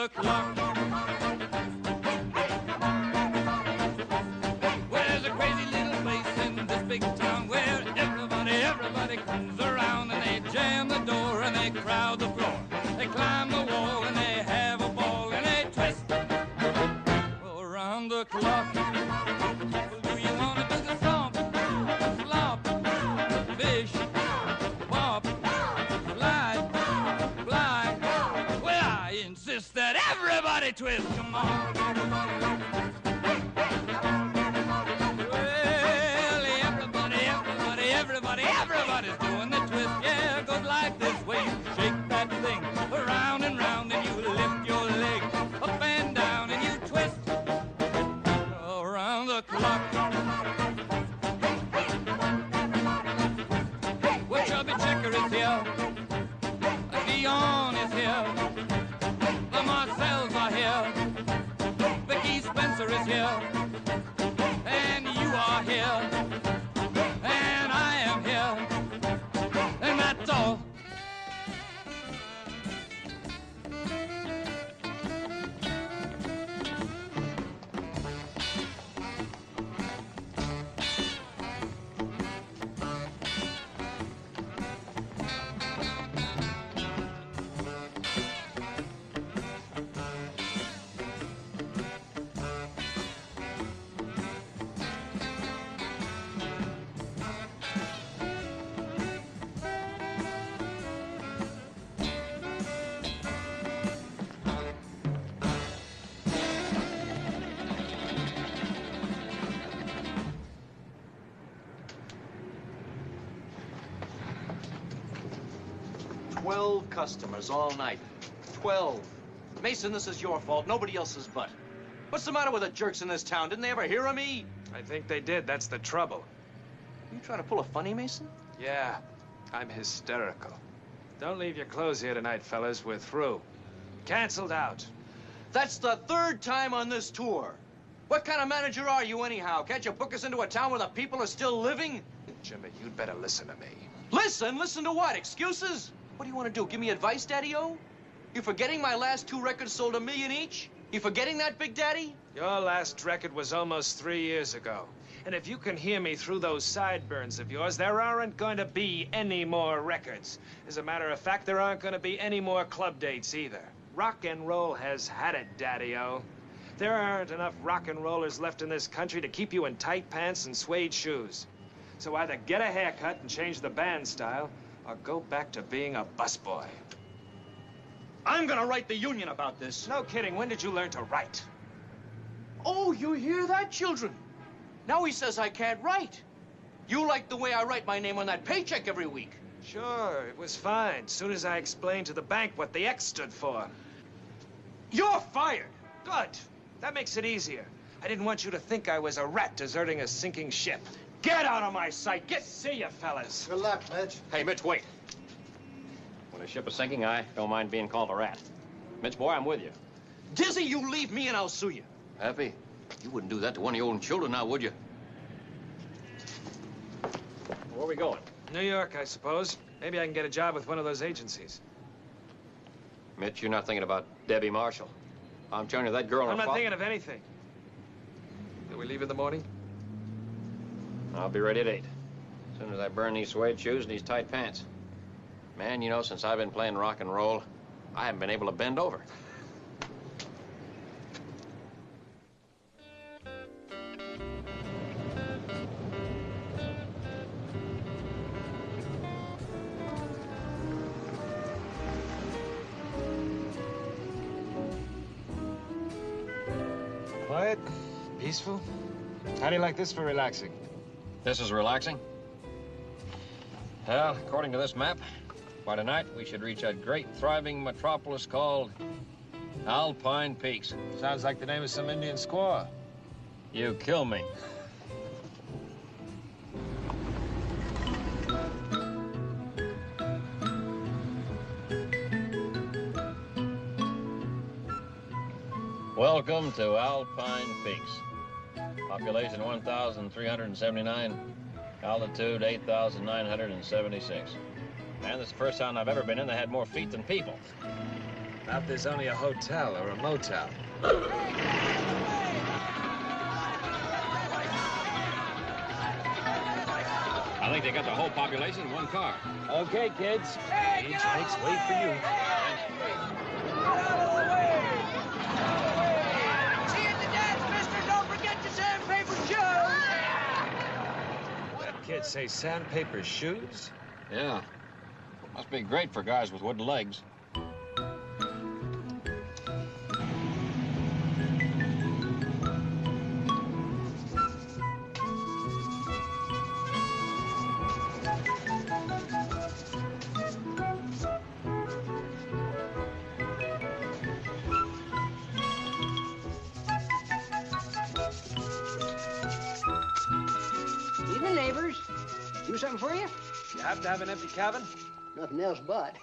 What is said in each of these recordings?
the clock. Well, there's a crazy little place in this big town where everybody comes around and they jam the door and they crowd the floor. They climb the wall and they have a ball and they twist around the clock. Well, do you want to do the stomp, flop, fish, bop, slide, fly? Well, I insist that everybody twist. Come on. Everybody's doing the twist. Yeah, it goes like this way. You shake that thing around and round and you lift your leg up and down and you twist around the clock. Well, Chubby Checker is here. Dion is here. The Marcells are here. Vicky Spencer is here. And you are here. And that's all. Customers all night. 12. Mason, this is your fault. Nobody else's but. What's the matter with the jerks in this town? Didn't they ever hear of me? I think they did. That's the trouble. You trying to pull a funny, Mason? Yeah, I'm hysterical. Don't leave your clothes here tonight, fellas. We're through. Canceled out. That's the 3rd time on this tour. What kind of manager are you anyhow? Can't you book us into a town where the people are still living? Jimmy, you'd better listen to me. Listen? Listen to what? Excuses? What do you want to do? Give me advice, Daddy-O? You forgetting my last 2 records sold $1 million each? You forgetting that, Big Daddy? Your last record was almost 3 years ago. And if you can hear me through those sideburns of yours, there aren't going to be any more records. As a matter of fact, there aren't going to be any more club dates either. Rock and roll has had it, Daddy-O. There aren't enough rock and rollers left in this country to keep you in tight pants and suede shoes. So either get a haircut and change the band style, or go back to being a busboy. I'm gonna write the union about this. No kidding. When did you learn to write? Oh, you hear that, children? Now he says I can't write. You like the way I write my name on that paycheck every week. Sure, it was fine. Soon as I explained to the bank what the X stood for. You're fired. Good. That makes it easier. I didn't want you to think I was a rat deserting a sinking ship. Get out of my sight. Get... See ya, fellas. Good luck, Mitch. Hey, Mitch, wait. When a ship is sinking, I don't mind being called a rat. Mitch, boy, I'm with you. Dizzy, you leave me and I'll sue you. Happy? You wouldn't do that to one of your own children now, would you? Where are we going? New York, I suppose. Maybe I can get a job with one of those agencies. Mitch, you're not thinking about Debbie Marshall. I'm telling you, that girl... I'm not thinking of anything. Do we leave in the morning? I'll be ready at 8. As soon as I burn these suede shoes and these tight pants. Man, you know, since I've been playing rock and roll, I haven't been able to bend over. Quiet, peaceful. How do you like this for relaxing? This is relaxing? Well, according to this map, by tonight we should reach a great, thriving metropolis called Alpine Peaks. Sounds like the name of some Indian squaw. You kill me. Welcome to Alpine Peaks. Population 1,379, altitude 8,976. And this is the first town I've ever been in that had more feet than people. Now there's only a hotel or a motel. I think they got the whole population in one car. Okay, kids. Age makes way for you. See you at the dance, mister. Don't forget your sandpaper shoes. That kid say sandpaper shoes? Yeah. Must be great for guys with wooden legs. Evening, neighbors. Do something for you? You happen to have an empty cabin? Nothing else but.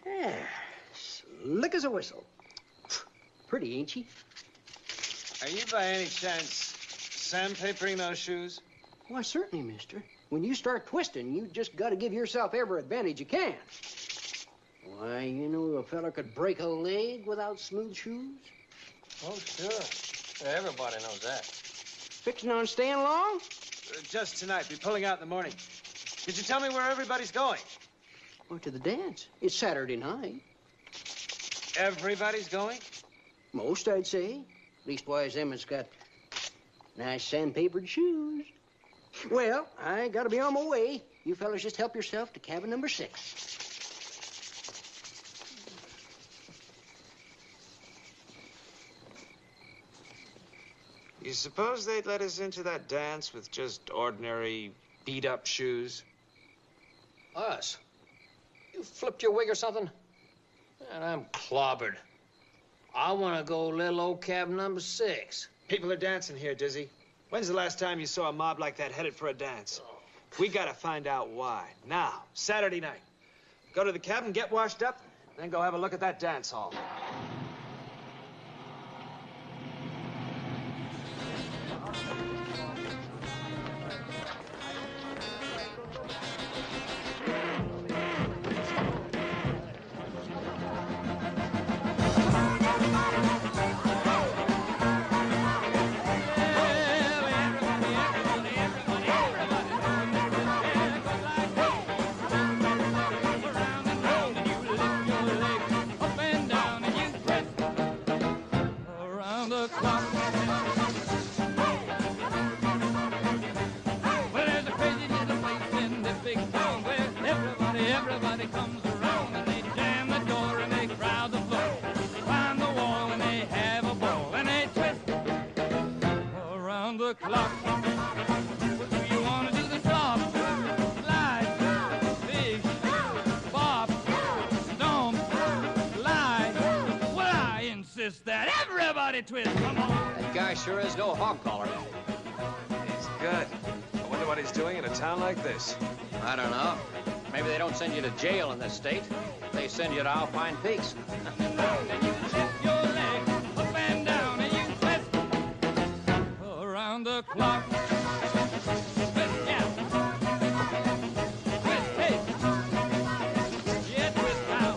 Yeah, slick as a whistle. Pretty, ain't she? Are you by any chance sandpapering those shoes? Why, certainly, mister. When you start twisting, you just got to give yourself every advantage you can. Why, you know a fella could break a leg without smooth shoes. Oh, sure. Everybody knows that. Fixing on staying long? Just tonight. Be pulling out in the morning. Did you tell me where everybody's going? Or to the dance. It's Saturday night. Everybody's going? Most, I'd say. Leastwise, them that's got nice sandpapered shoes. Well, I gotta be on my way. You fellas just help yourself to cabin number 6. You suppose they'd let us into that dance with just ordinary beat-up shoes? Us? You flipped your wig or something? Man, I'm clobbered. I want to go little old cabin number 6. People are dancing here, Dizzy. When's the last time you saw a mob like that headed for a dance? We gotta find out why. Now, Saturday night. Go to the cabin, get washed up, then go have a look at that dance hall. Everybody comes around and they jam the door and they crowd the floor. They climb the wall and they have a ball and they twist around the clock. What do you want to do? The flop, slide, fish, bop, stomp, slide. Well, I insist that everybody twist. Come on. That guy sure is no hog collar. He's good. I wonder what he's doing in a town like this. I don't know. Maybe they don't send you to jail in this state. They send you to Alpine Peaks. And you lift your leg up and down and you twist around the clock. Twist, yeah. Twist, hey. Yeah, twist now.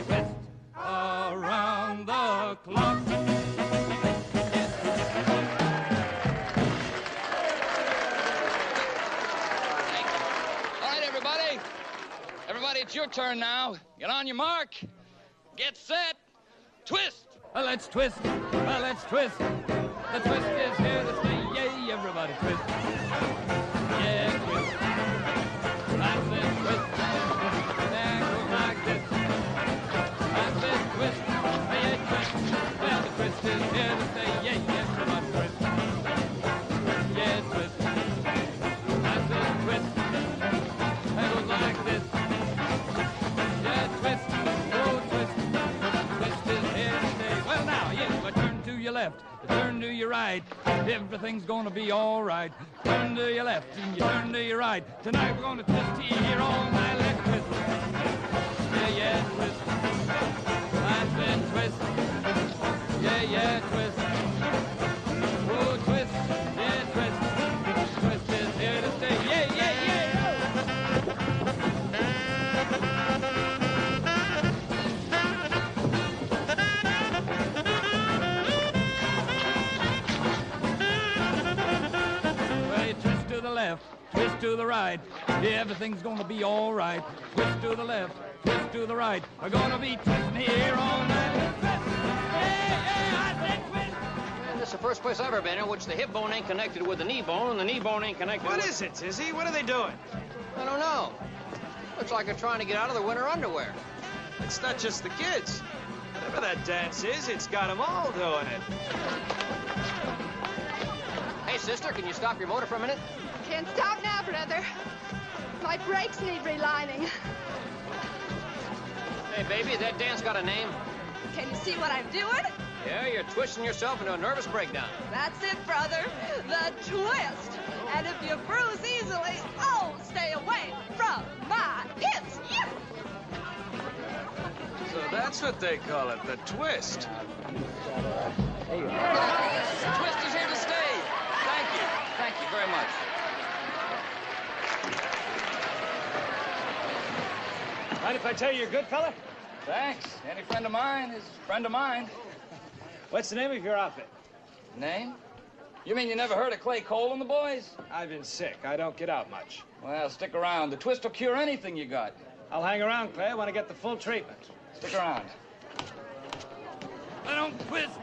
Twist around the clock. Everybody, it's your turn now. Get on your mark. Get set. Twist. Let's twist. Let's twist. The twist is here to stay. Yay, everybody twist. Yeah, twist. That's it, twist. And go like this. That's it, twist. Yeah, twist. Well, the twist is here to stay. Yay, everybody twist. Yeah, twist. That's it, twist. And go like this. Left, turn to your right. Everything's gonna be all right. Turn to your left and you turn to your right. Tonight we're gonna twist here all night. Let's twist. Yeah, yeah, twist. That's it, twist. Yeah, yeah, twist. Oh, twist. Yeah, twist. Twist is here to stay. Yeah, yeah, yeah. twist to the right. Everything's gonna be all right. Twist to the left, twist to the right. We're gonna be twisting here all night. I said twist. This is the first place I've ever been in which the hip bone ain't connected with the knee bone and the knee bone ain't connected What with... is it, Tizzy? What are they doing? I don't know. Looks like they're trying to get out of their winter underwear. It's not just the kids. Whatever that dance is, it's got them all doing it. Hey, sister, can you stop your motor for a minute? Can't stop now, brother. My brakes need relining. Hey, baby, that dance got a name? Can you see what I'm doing? Yeah, you're twisting yourself into a nervous breakdown. That's it, brother. The twist. And if you bruise easily, oh, stay away from my hips. Yeah. So that's what they call it, the twist. The twist is here to stay. Thank you. Thank you very much. Mind if I tell you you're a good fella? Thanks. Any friend of mine is a friend of mine. What's the name of your outfit? Name? You mean you never heard of Clay Cole and the boys? I've been sick. I don't get out much. Well, stick around. The twist will cure anything you got. I'll hang around, Clay. I want to get the full treatment. Stick around. I don't twist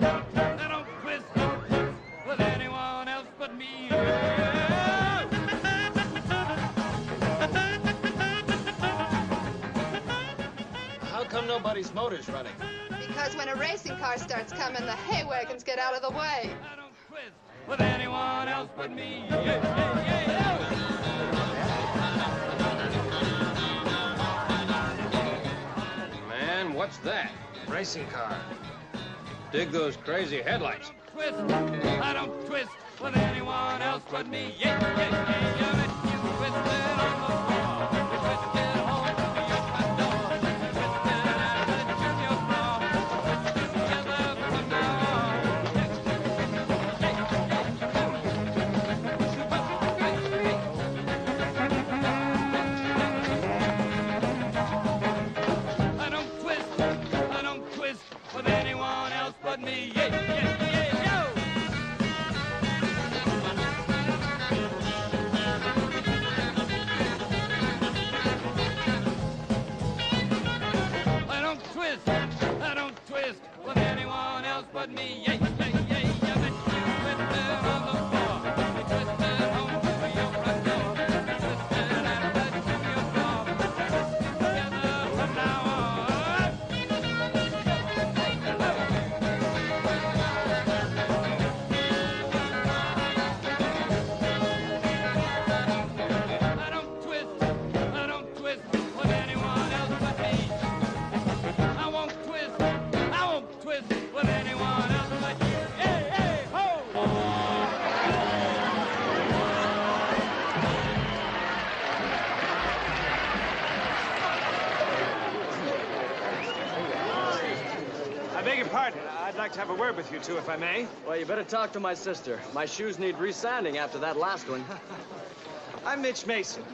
with anyone else but me. How come nobody's motor's running? Because when a racing car starts coming, the hay wagons get out of the way. I don't twist with anyone else but me. Man, what's that? Racing car. Dig those crazy headlights. I don't twist with anyone else but me. Yeah. You twisted on the floor. You twisted home to your front door. You twisted out of the junior floor. Twisted together from now on. I don't twist with anyone else but me. Yeah, yo. I don't twist with anyone else but me. Yeah, yeah. But you twisted on the floor. You twisted home to your front door. You twisted out of the junior floor. Together from now on. I don't twist with anyone else but me. I won't twist with anyone else but you. Hey, ho! I beg your pardon. I'd like to have a word with you two, if I may. Well, you better talk to my sister. My shoes need resanding after that last one. I'm Mitch Mason.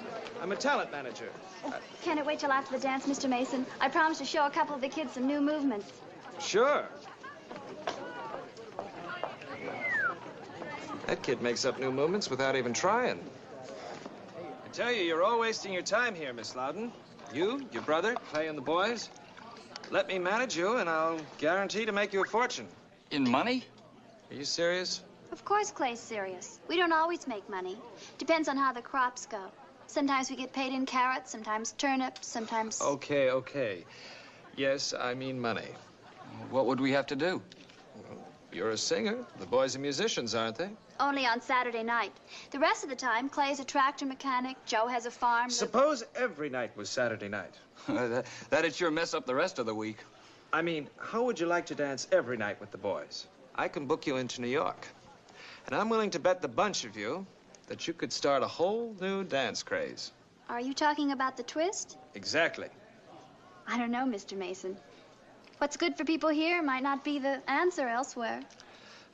I'm a talent manager. Can it wait till after the dance, Mr. Mason? I promised to show a couple of the kids some new movements. Sure. That kid makes up new movements without even trying. I tell you, you're all wasting your time here, Miss Loudon. You, your brother, Clay, and the boys. Let me manage you, and I'll guarantee to make you a fortune. In money? Are you serious? Of course Clay's serious. We don't always make money. Depends on how the crops go. Sometimes we get paid in carrots, sometimes turnips, sometimes... Okay. Yes, I mean money. What would we have to do? You're a singer. The boys are musicians, aren't they? Only on Saturday night. The rest of the time, Clay's a tractor mechanic, Joe has a farm... Suppose every night was Saturday night. That'd sure mess up the rest of the week. I mean, how would you like to dance every night with the boys? I can book you into New York. And I'm willing to bet the bunch of you that you could start a whole new dance craze. Are you talking about the twist? Exactly. I don't know, Mr. Mason. What's good for people here might not be the answer elsewhere.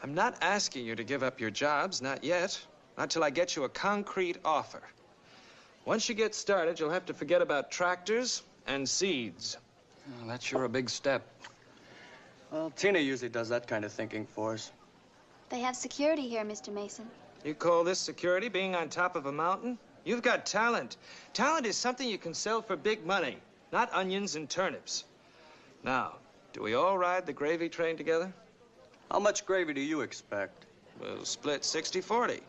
I'm not asking you to give up your jobs, not yet. Not till I get you a concrete offer. Once you get started, you'll have to forget about tractors and seeds. Oh, that's sure a big step. Well, Tina usually does that kind of thinking for us. They have security here, Mr. Mason. You call this security, being on top of a mountain? You've got talent. Talent is something you can sell for big money, not onions and turnips. Now, do we all ride the gravy train together? How much gravy do you expect? We'll split 60-40.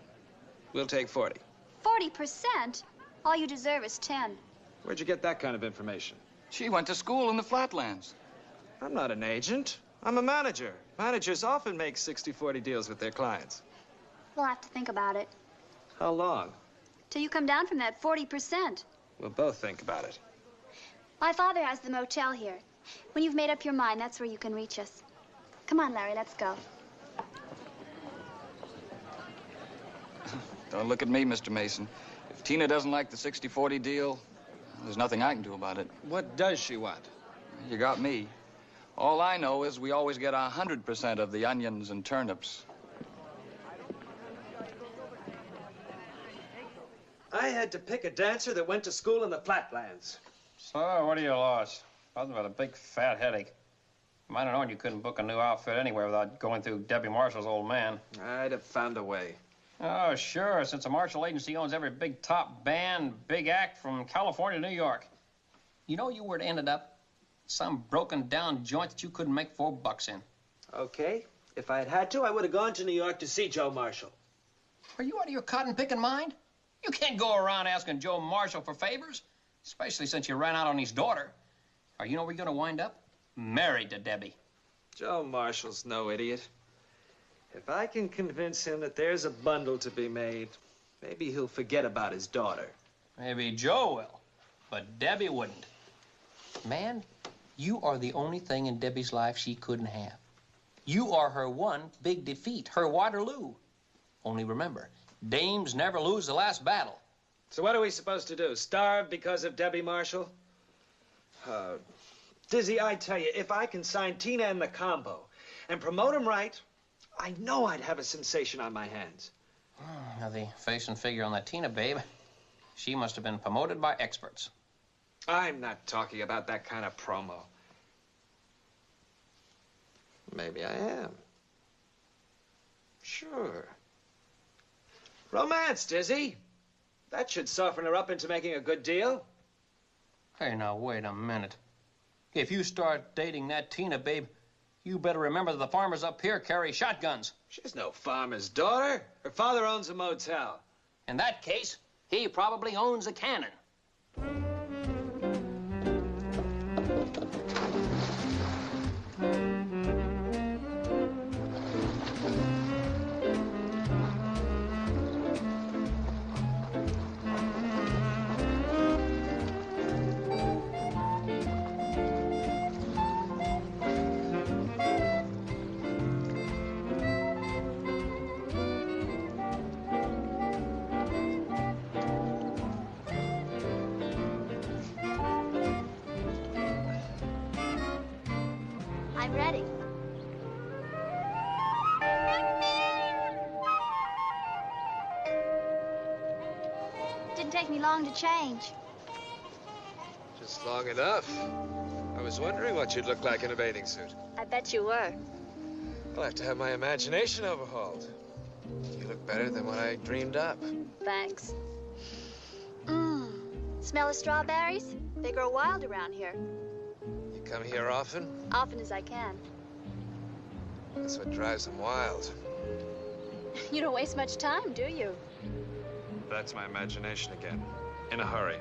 We'll take 40. 40%? All you deserve is 10. Where'd you get that kind of information? She went to school in the flatlands. I'm not an agent. I'm a manager. Managers often make 60-40 deals with their clients. We'll have to think about it. How long? Till you come down from that 40%. We'll both think about it. My father has the motel here. When you've made up your mind, that's where you can reach us. Come on, Larry, let's go. Don't look at me, Mr. Mason. If Tina doesn't like the 60-40 deal, there's nothing I can do about it. What does she want? You got me. All I know is we always get 100% of the onions and turnips. I had to pick a dancer that went to school in the flatlands. So, what do you lost? Nothing but a big fat headache. You might have known you couldn't book a new outfit anywhere without going through Debbie Marshall's old man. I'd have found a way. Oh, sure, since the Marshall Agency owns every big top band, big act from California to New York. You know you would have ended up some broken-down joint that you couldn't make $4 in. Okay. If I had to, I would have gone to New York to see Joe Marshall. Are you out of your cotton-picking mind? You can't go around asking Joe Marshall for favors, especially since you ran out on his daughter. Or you know where you're going to wind up? Married to Debbie. Joe Marshall's no idiot. If I can convince him that there's a bundle to be made, maybe he'll forget about his daughter. Maybe Joe will, but Debbie wouldn't. Man, you are the only thing in Debbie's life she couldn't have. You are her one big defeat, her Waterloo. Only remember, dames never lose the last battle. So what are we supposed to do, starve because of Debbie Marshall? Dizzy, I tell you, if I can sign Tina and the combo and promote them right, I know I'd have a sensation on my hands. Now, the face and figure on that Tina babe, she must have been promoted by experts. I'm not talking about that kind of promo. Maybe I am. Sure. Romance, Dizzy. That should soften her up into making a good deal. Hey, now, wait a minute. If you start dating that Tina babe, you better remember that the farmers up here carry shotguns. She's no farmer's daughter. Her father owns a motel. In that case, he probably owns a cannon. I'm ready. Didn't take me long to change. Just long enough. I was wondering what you'd look like in a bathing suit. I bet you were. I'll have to have my imagination overhauled. You look better than what I dreamed up. Thanks. Smell of strawberries? They grow wild around here. You come here often? Often as I can. That's what drives them wild. You don't waste much time, do you? That's my imagination again. In a hurry.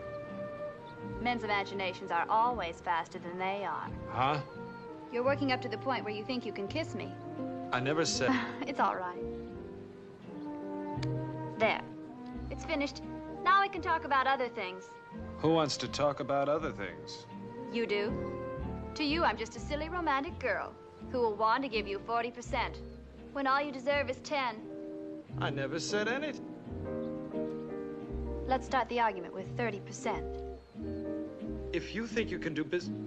Men's imaginations are always faster than they are. Huh? You're working up to the point where you think you can kiss me. I never said... It's all right. There. It's finished. Now we can talk about other things. Who wants to talk about other things? You do. To you, I'm just a silly romantic girl who will want to give you 40% when all you deserve is 10. I never said anything. Let's start the argument with 30%. If you think you can do business...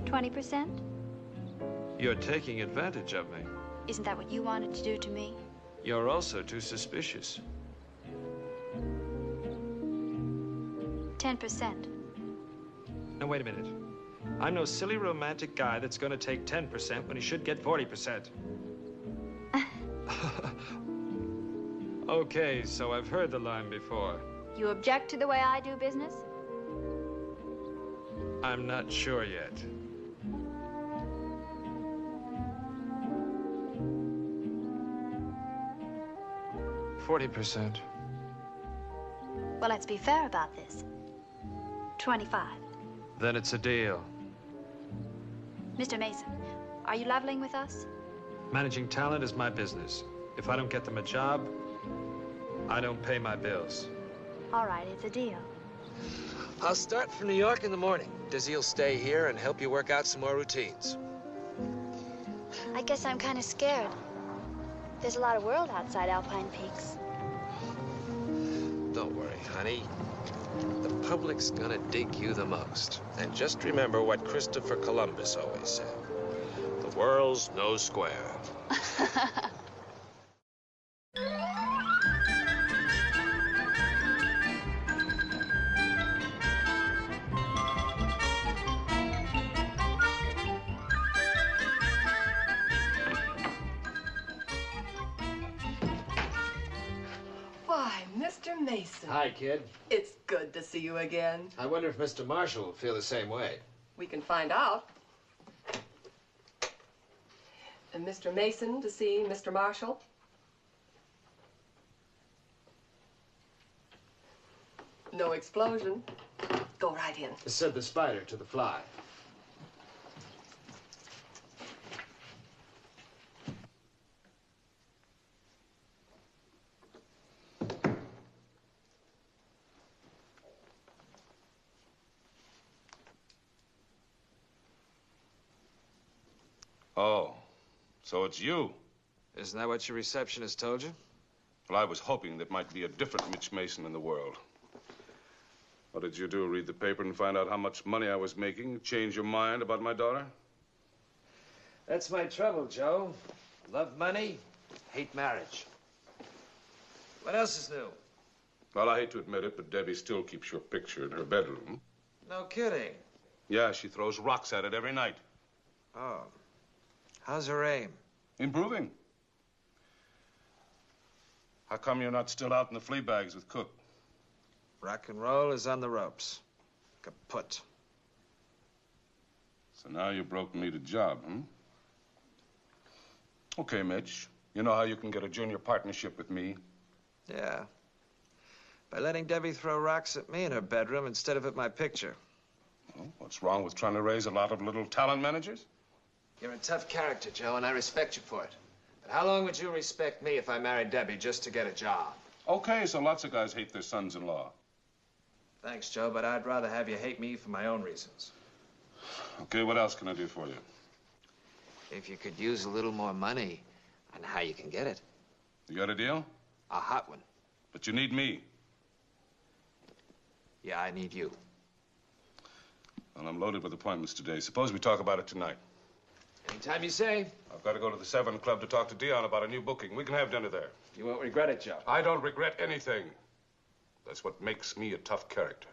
20%? You're taking advantage of me. Isn't that what you wanted to do to me? You're also too suspicious. 10%. Now, wait a minute. I'm no silly romantic guy that's going to take 10% when he should get 40%. Okay, so I've heard the line before. You object to the way I do business? I'm not sure yet. $40%. Well, let's be fair about this. 25. Then it's a deal. Mr. Mason, are you leveling with us? Managing talent is my business. If I don't get them a job, I don't pay my bills. All right, it's a deal. I'll start from New York in the morning. Dizzy will stay here and help you work out some more routines. I guess I'm kind of scared. There's a lot of world outside Alpine Peaks. Don't worry, honey. The public's gonna dig you the most. And just remember what Christopher Columbus always said. The world's no square. Why, Mr. Mason. Hi, kid. It's good to see you again. I wonder if Mr. Marshall will feel the same way. We can find out. And Mr. Mason to see Mr. Marshall. No explosion. Go right in. Said the spider to the fly. Oh, so it's you. Isn't that what your receptionist told you? Well, I was hoping there might be a different Mitch Mason in the world. What did you do, read the paper and find out how much money I was making? Change your mind about my daughter? That's my trouble, Joe. Love money, hate marriage. What else is new? Well, I hate to admit it, but Debbie still keeps your picture in her bedroom. No kidding. Yeah, she throws rocks at it every night. Oh. How's her aim? Improving. How come you're not still out in the flea bags with Cook? Rock and roll is on the ropes. Kaput. So now you broke me the job, hmm? Okay, Mitch. You know how you can get a junior partnership with me? Yeah. By letting Debbie throw rocks at me in her bedroom instead of at my picture. Well, what's wrong with trying to raise a lot of little talent managers? You're a tough character, Joe, and I respect you for it. But how long would you respect me if I married Debbie just to get a job? Okay, so lots of guys hate their sons-in-law. Thanks, Joe, but I'd rather have you hate me for my own reasons. Okay, what else can I do for you? If you could use a little more money, I know how you can get it. You got a deal? A hot one. But you need me. Yeah, I need you. Well, I'm loaded with appointments today. Suppose we talk about it tonight. Anytime you say. I've got to go to the Severn Club to talk to Dion about a new booking. We can have dinner there. You won't regret it, Joe. I don't regret anything. That's what makes me a tough character.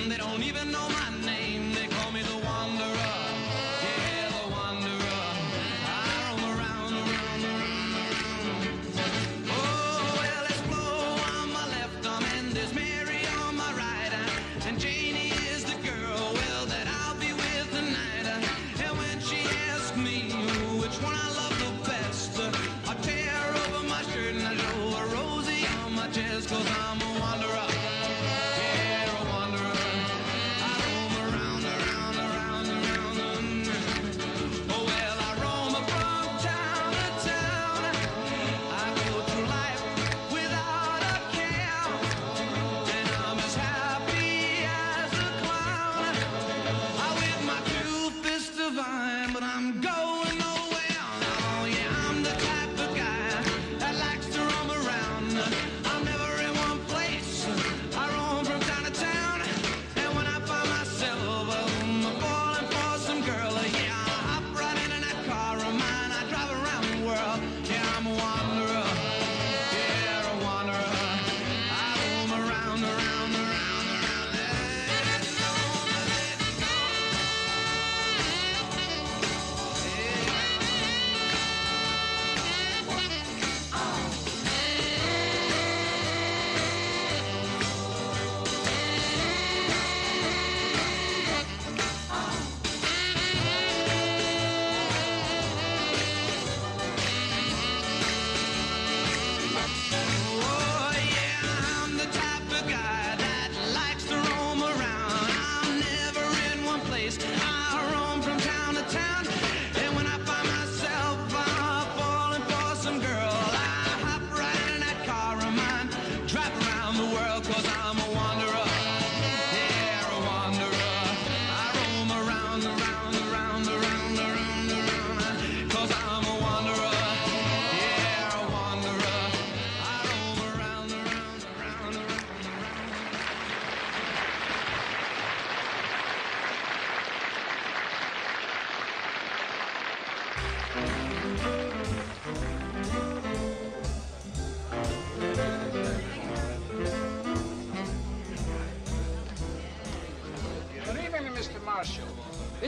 They don't even know my name. They call me the Wanderer.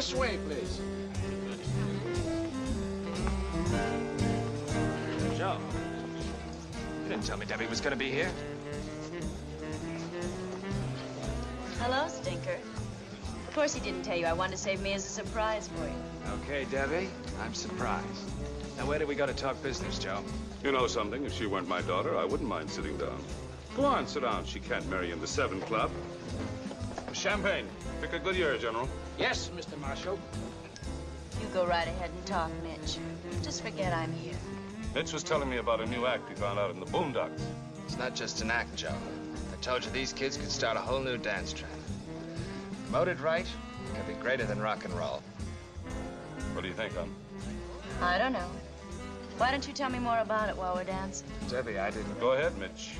This way, please. Joe, you didn't tell me Debbie was going to be here. Hello, Stinker. Of course he didn't tell you. I wanted to save me as a surprise for you. Okay, Debbie, I'm surprised. Now, where do we go to talk business, Joe? You know something? If she weren't my daughter, I wouldn't mind sitting down. Go on, sit down. She can't marry in the 7 Club. Champagne. Pick a good year, General. Yes, Mr. Marshal. You go right ahead and talk, Mitch. Just forget I'm here. Mitch was telling me about a new act he found out in the Boondocks. It's not just an act, Joe. I told you these kids could start a whole new dance trend. Promoted right, it could be greater than rock and roll. What do you think, hon? I don't know. Why don't you tell me more about it while we're dancing? Debbie, I didn't... Go ahead, Mitch.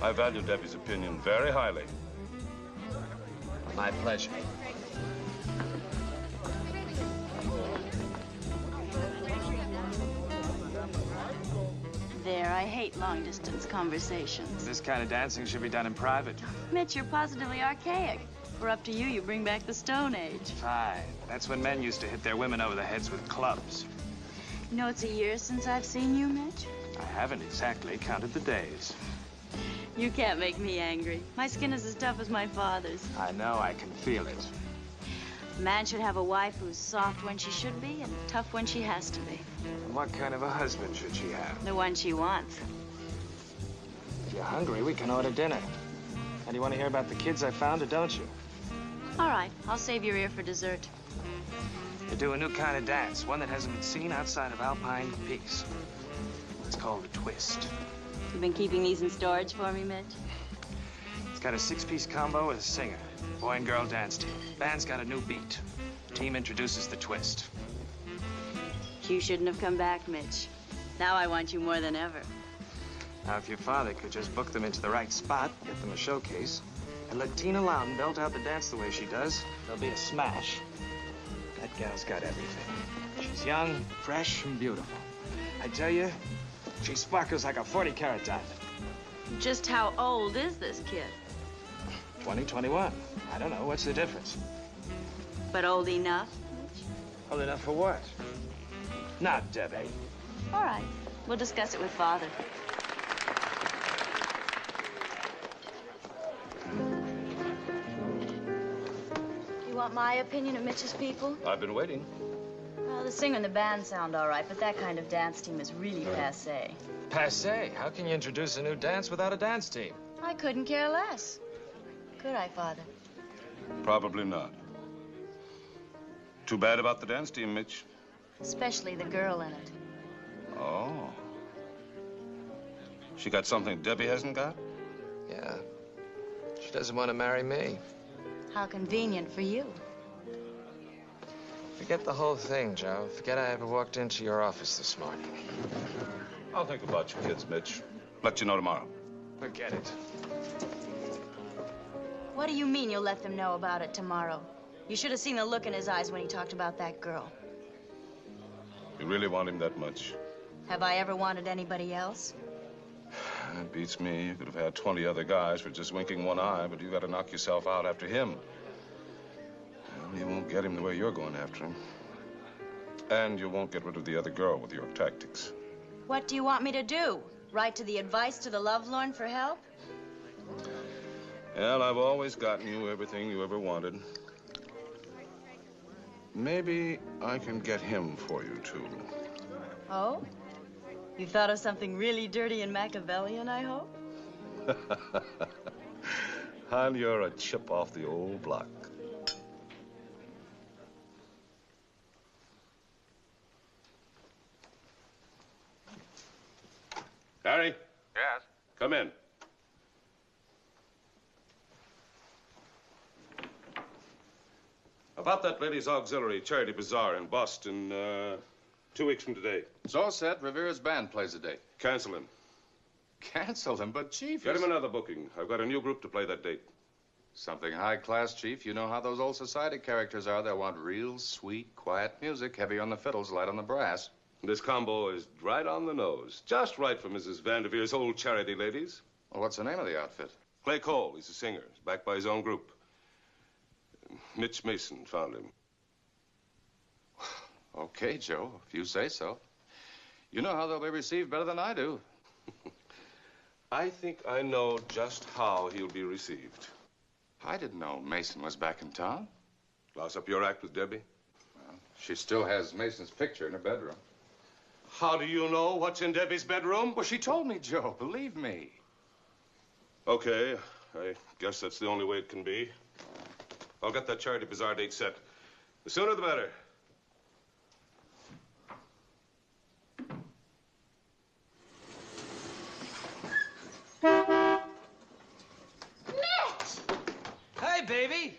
I value Debbie's opinion very highly. My pleasure. There, I hate long-distance conversations. This kind of dancing should be done in private. Mitch, you're positively archaic. If we're up to you, you bring back the Stone Age. Fine. That's when men used to hit their women over the heads with clubs. You know, it's a year since I've seen you, Mitch. I haven't exactly counted the days. You can't make me angry. My skin is as tough as my father's. I know, I can feel it. A man should have a wife who's soft when she should be and tough when she has to be. And what kind of a husband should she have? The one she wants. If you're hungry, we can order dinner. And you want to hear about the kids I found, or don't you? All right, I'll save your ear for dessert. They do a new kind of dance, one that hasn't been seen outside of Alpine Peaks. It's called a twist. You've been keeping these in storage for me, Mitch? It's got a 6-piece combo with a singer. Boy and girl dance team. Band's got a new beat. The team introduces the twist. You shouldn't have come back, Mitch. Now I want you more than ever. Now, if your father could just book them into the right spot, get them a showcase, and let Tina Loudon belt out the dance the way she does, there'll be a smash. That gal's got everything. She's young, fresh, and beautiful. I tell you, she sparkles like a 40-carat diamond. Just how old is this kid? 20, 21. I don't know. What's the difference? But old enough? Old enough for what? Not Debbie. All right. We'll discuss it with Father. You want my opinion of Mitch's people? I've been waiting. Well, the singer and the band sound all right, but that kind of dance team is really passé. Passé? How can you introduce a new dance without a dance team? I couldn't care less. Could I, Father? Probably not. Too bad about the dance team, Mitch. Especially the girl in it. Oh. She got something Debbie hasn't got? Yeah. She doesn't want to marry me. How convenient for you. Forget the whole thing, Joe. Forget I ever walked into your office this morning. I'll think about you kids, Mitch. Let you know tomorrow. Forget it. What do you mean you'll let them know about it tomorrow? You should have seen the look in his eyes when he talked about that girl. You really want him that much? Have I ever wanted anybody else? That beats me. You could have had 20 other guys for just winking one eye, but you got to knock yourself out after him. Well, you won't get him the way you're going after him. And you won't get rid of the other girl with your tactics. What do you want me to do? Write to the advice to the lovelorn for help? Well, I've always gotten you everything you ever wanted. Maybe I can get him for you, too. Oh? You thought of something really dirty and Machiavellian, I hope? Hon, you're a chip off the old block. Harry? Yes? Come in. About that Ladies' Auxiliary Charity Bazaar in Boston, 2 weeks from today. It's all set. Rivera's band plays the date. Cancel him. Cancel him? But, Chief... Get him another booking. I've got a new group to play that date. Something high-class, Chief. You know how those old society characters are. They'll want real, sweet, quiet music, heavy on the fiddles, light on the brass. This combo is right on the nose. Just right for Mrs. Vanderveer's old charity ladies. Well, what's the name of the outfit? Clay Cole. He's a singer. He's backed by his own group. Mitch Mason found him. Okay, Joe, if you say so. You know how they'll be received better than I do. I think I know just how he'll be received. I didn't know Mason was back in town. Louse up your act with Debbie? Well, she still has Mason's picture in her bedroom. How do you know what's in Debbie's bedroom? Well, she told me, Joe. Believe me. Okay, I guess that's the only way it can be. I'll get that Charity Bazaar date set. The sooner the better. Hey, baby.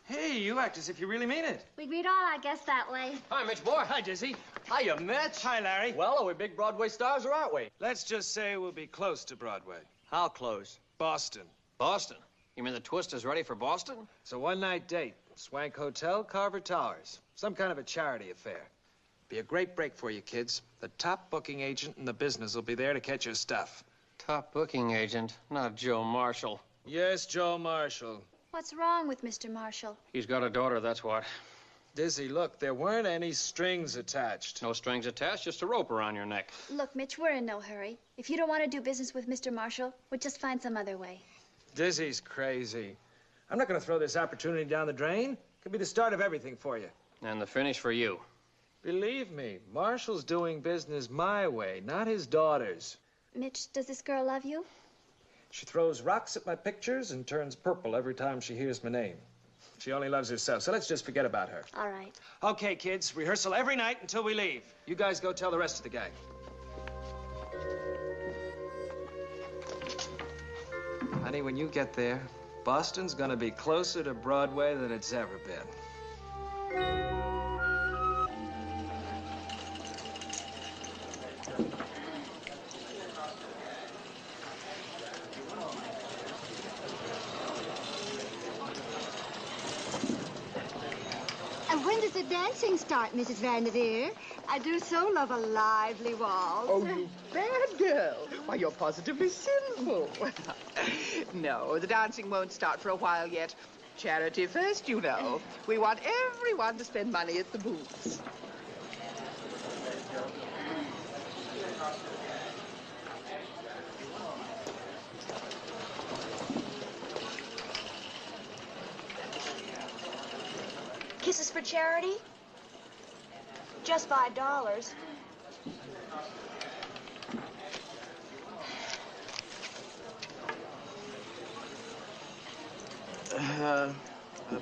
Hey, you act as if you really mean it. We greet all, I guess, that way. Hi, Mitch boy. Hi, Dizzy. Hiya, Mitch. Hi, Larry. Well, are we big Broadway stars or aren't we? Let's just say we'll be close to Broadway. How close? Boston. Boston? You mean the twist is ready for Boston? It's a one-night date. Swank Hotel, Carver Towers. Some kind of a charity affair. Be a great break for you, kids. The top booking agent in the business will be there to catch your stuff. Top booking agent, not Joe Marshall. Yes, Joe Marshall. What's wrong with Mr. Marshall? He's got a daughter, that's what. Dizzy, look, there weren't any strings attached. No strings attached, just a rope around your neck. Look, Mitch, we're in no hurry. If you don't want to do business with Mr. Marshall, we'll just find some other way. Dizzy's crazy. I'm not going to throw this opportunity down the drain. Could be the start of everything for you. And the finish for you. Believe me, Marshall's doing business my way, not his daughter's. Mitch, does this girl love you? She throws rocks at my pictures and turns purple every time she hears my name. She only loves herself, so let's just forget about her. All right. Okay, kids, rehearsal every night until we leave. You guys go tell the rest of the gang. Honey, when you get there, Boston's gonna be closer to Broadway than it's ever been. And when does the dancing start, Mrs. Vanderveer? I do so love a lively waltz. Oh, you bad girl. Why, you're positively sinful. No, the dancing won't start for a while yet. Charity first, you know. We want everyone to spend money at the booths. Kisses for charity? Just $5.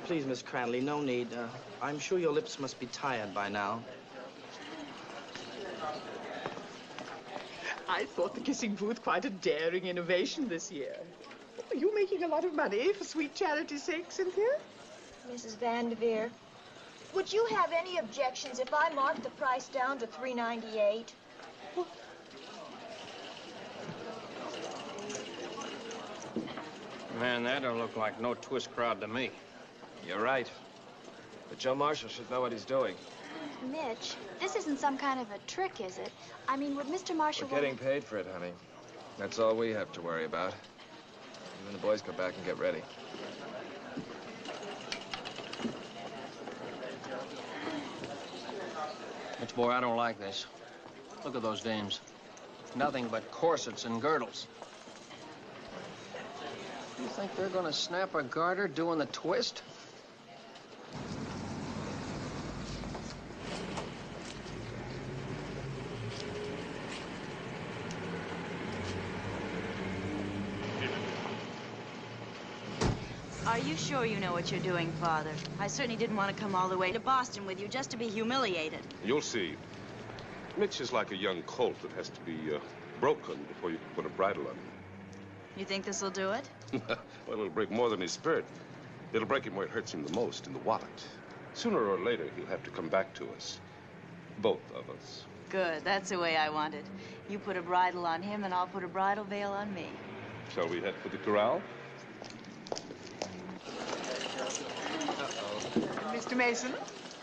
Please, Miss Cranley, no need. I'm sure your lips must be tired by now. I thought the kissing booth quite a daring innovation this year. Are you making a lot of money for sweet charity's sake, Cynthia? Mrs. Vanderveer, would you have any objections if I marked the price down to $3.98? Man, that don't look like no twist crowd to me. You're right. But Joe Marshall should know what he's doing. Mitch, this isn't some kind of a trick, is it? I mean, would Mr. Marshall... We're getting paid for it, honey. That's all we have to worry about. You and the boys go back and get ready. Mitch, boy, I don't like this. Look at those dames. Nothing but corsets and girdles. You think they're gonna snap a garter doing the twist? Are you sure you know what you're doing, Father? I certainly didn't want to come all the way to Boston with you just to be humiliated. You'll see. Mitch is like a young colt that has to be broken before you can put a bridle on him. You think this'll do it? Well, it'll break more than his spirit. It'll break him where it hurts him the most, in the wallet. Sooner or later, he'll have to come back to us. Both of us. Good. That's the way I want it. You put a bridle on him, and I'll put a bridal veil on me. Shall we head for the corral? Mr. Mason?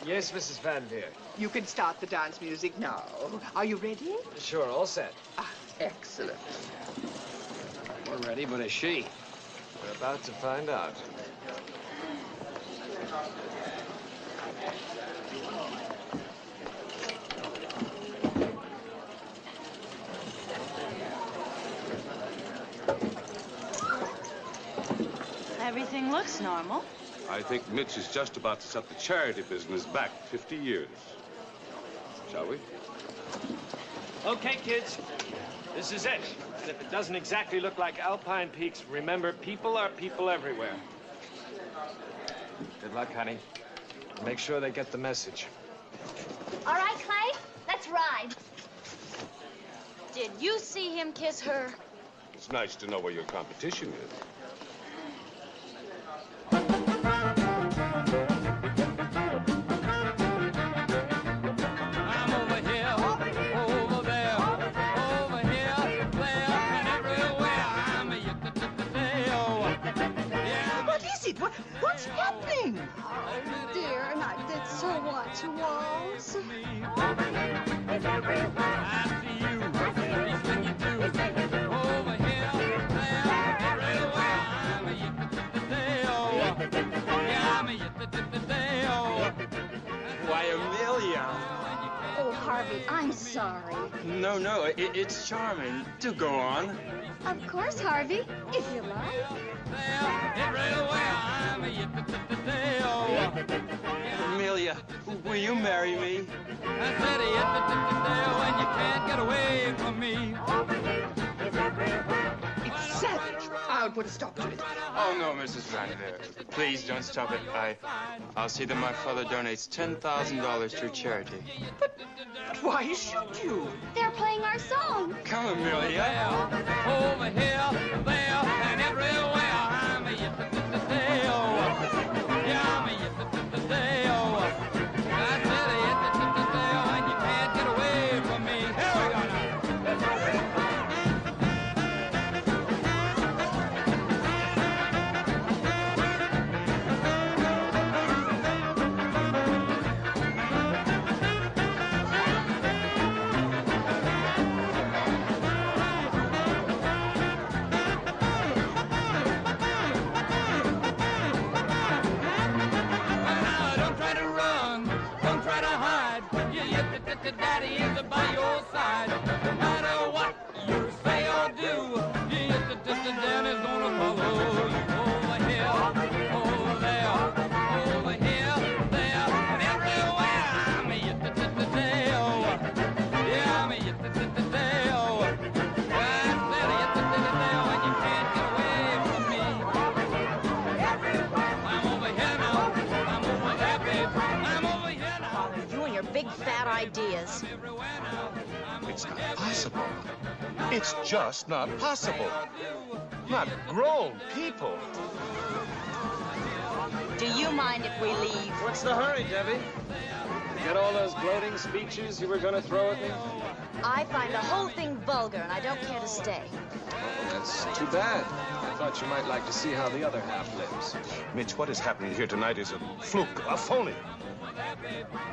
Yes, Mrs. Vanderveer. You can start the dance music now. Are you ready? Sure, all set. Ah, excellent. We're ready, but is she? We're about to find out. Everything looks normal. I think Mitch is just about to set the charity business back 50 years. Shall we? Okay, kids. This is it. And if it doesn't exactly look like Alpine Peaks, remember, people are people everywhere. Good luck, honey. Make sure they get the message. All right, Clay, let's ride. Did you see him kiss her? It's nice to know where your competition is. What's happening? Oh, dear, and I did so want to waltz. Why, Amelia. Oh, Harvey, I'm sorry. No, it's charming. Do go on. Of course, Harvey, if you like. Amelia, will you marry me? I said when you can't get away from me. It's savage. I'll put a stop to it. Oh, no, Mrs. Vanderveer. Please don't stop it. I'll see that my father donates $10,000 to charity. But why should you? They're playing our song. Come, Amelia. Over here, there, and everywhere. I'm a yippee-yippee-day-o. Yeah, I'm a yippee-yippee-day-o. I said a yippee-yippee-day-o, and you can't get away from me. Here we go now. Daddy is by your side. No matter what you say or do, Daddy's gonna follow you. Over here, over there, over here, there, and everywhere. I'm a yippee-yippee-day-o. Yeah, I'm a yippee-yippee-day-o. I said a yippee-yippee-day-o, and you can't get away from me. I'm over here now. I'm over there, babe. I'm over here now. Father, you and your big fat ideas. It's not possible. It's just not possible. Not grown people. Do you mind if we leave? What's the hurry, Debbie? Get all those gloating speeches you were going to throw at me? I find the whole thing vulgar, and I don't care to stay. That's too bad. I thought you might like to see how the other half lives. Mitch, what is happening here tonight is a fluke, a phony.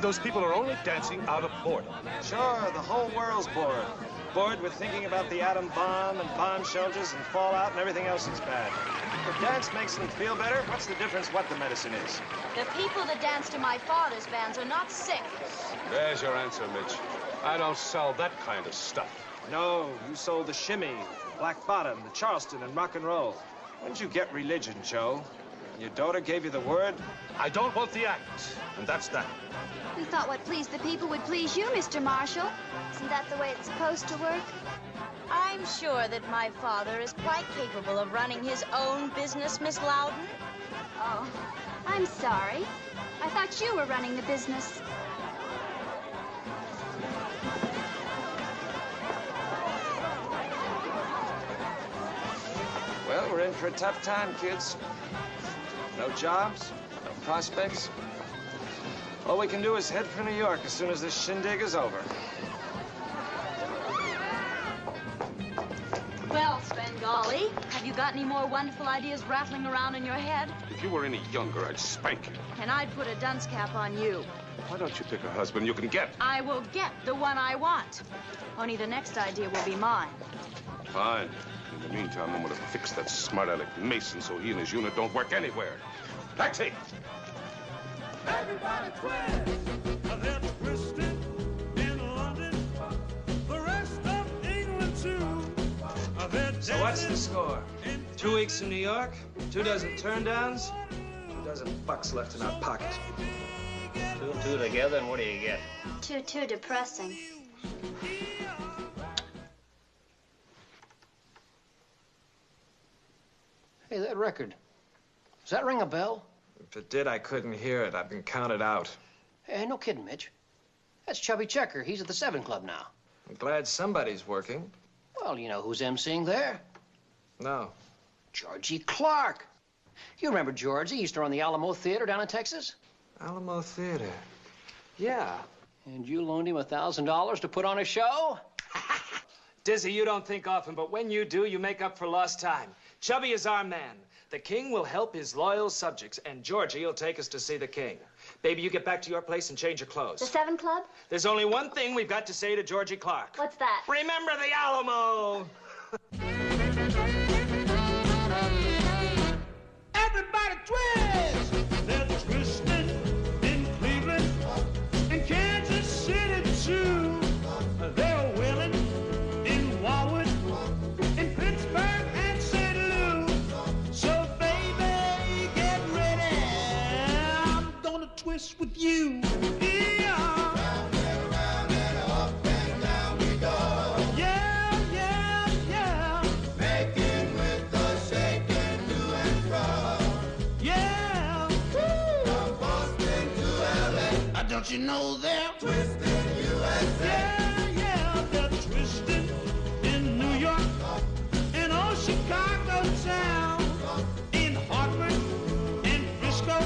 Those people are only dancing out of boredom. Sure, the whole world's bored. Bored with thinking about the atom bomb and bomb shelters and fallout and everything else that's bad. If dance makes them feel better, what's the difference what the medicine is? The people that dance to my father's bands are not sick. There's your answer, Mitch. I don't sell that kind of stuff. No, you sold the shimmy, Black Bottom, the Charleston, and rock and roll. When did you get religion, Joe? Your daughter gave you the word? I don't want the act, and that's that. We thought what pleased the people would please you, Mr. Marshall. Isn't that the way it's supposed to work? I'm sure that my father is quite capable of running his own business, Miss Loudon. Oh, I'm sorry. I thought you were running the business. Well, we're in for a tough time, kids. No jobs, no prospects. All we can do is head for New York as soon as this shindig is over. Well, Svengali, have you got any more wonderful ideas rattling around in your head? If you were any younger, I'd spank you. And I'd put a dunce cap on you. Why don't you pick a husband you can get? I will get the one I want. Only the next idea will be mine. Fine. In the meantime, I'm gonna fix that smart aleck Mason so he and his unit don't work anywhere. Taxi! Everybody twist. They're twisted in London. The rest of England, too. So what's the score? 2 weeks in New York, 2 dozen turndowns, 2 dozen bucks left in our pocket. 2 and 2 together, and what do you get? Too depressing. Hey, that record. Does that ring a bell? If it did, I couldn't hear it. I've been counted out. Hey, no kidding, Mitch. That's Chubby Checker. He's at the 7 Club now. I'm glad somebody's working. Well, you know who's emceeing there? No. Georgie Clark. You remember Georgie? He used to run the Alamo Theater down in Texas. Alamo Theater. Yeah. And you loaned him $1,000 to put on a show? Dizzy, you don't think often, but when you do, you make up for lost time. Chubby is our man. The king will help his loyal subjects, and Georgie will take us to see the king. Baby, you get back to your place and change your clothes. The 7 Club? There's only one thing we've got to say to Georgie Clark. What's that? Remember the Alamo! Everybody twist! They're twisting in Cleveland and Kansas City, too. They're willing in Warwood, in Pittsburgh and St. Louis. So, baby, get ready. I'm gonna twist with you. Yeah. Round and up and down we go. Yeah, yeah, yeah. Making with the shaking to and fro. Yeah. Woo. From Boston to LA. Don't you know they're twisting USA? Yeah, yeah, they're twisting in New York, in old Chicago town, in Hartford, in Frisco.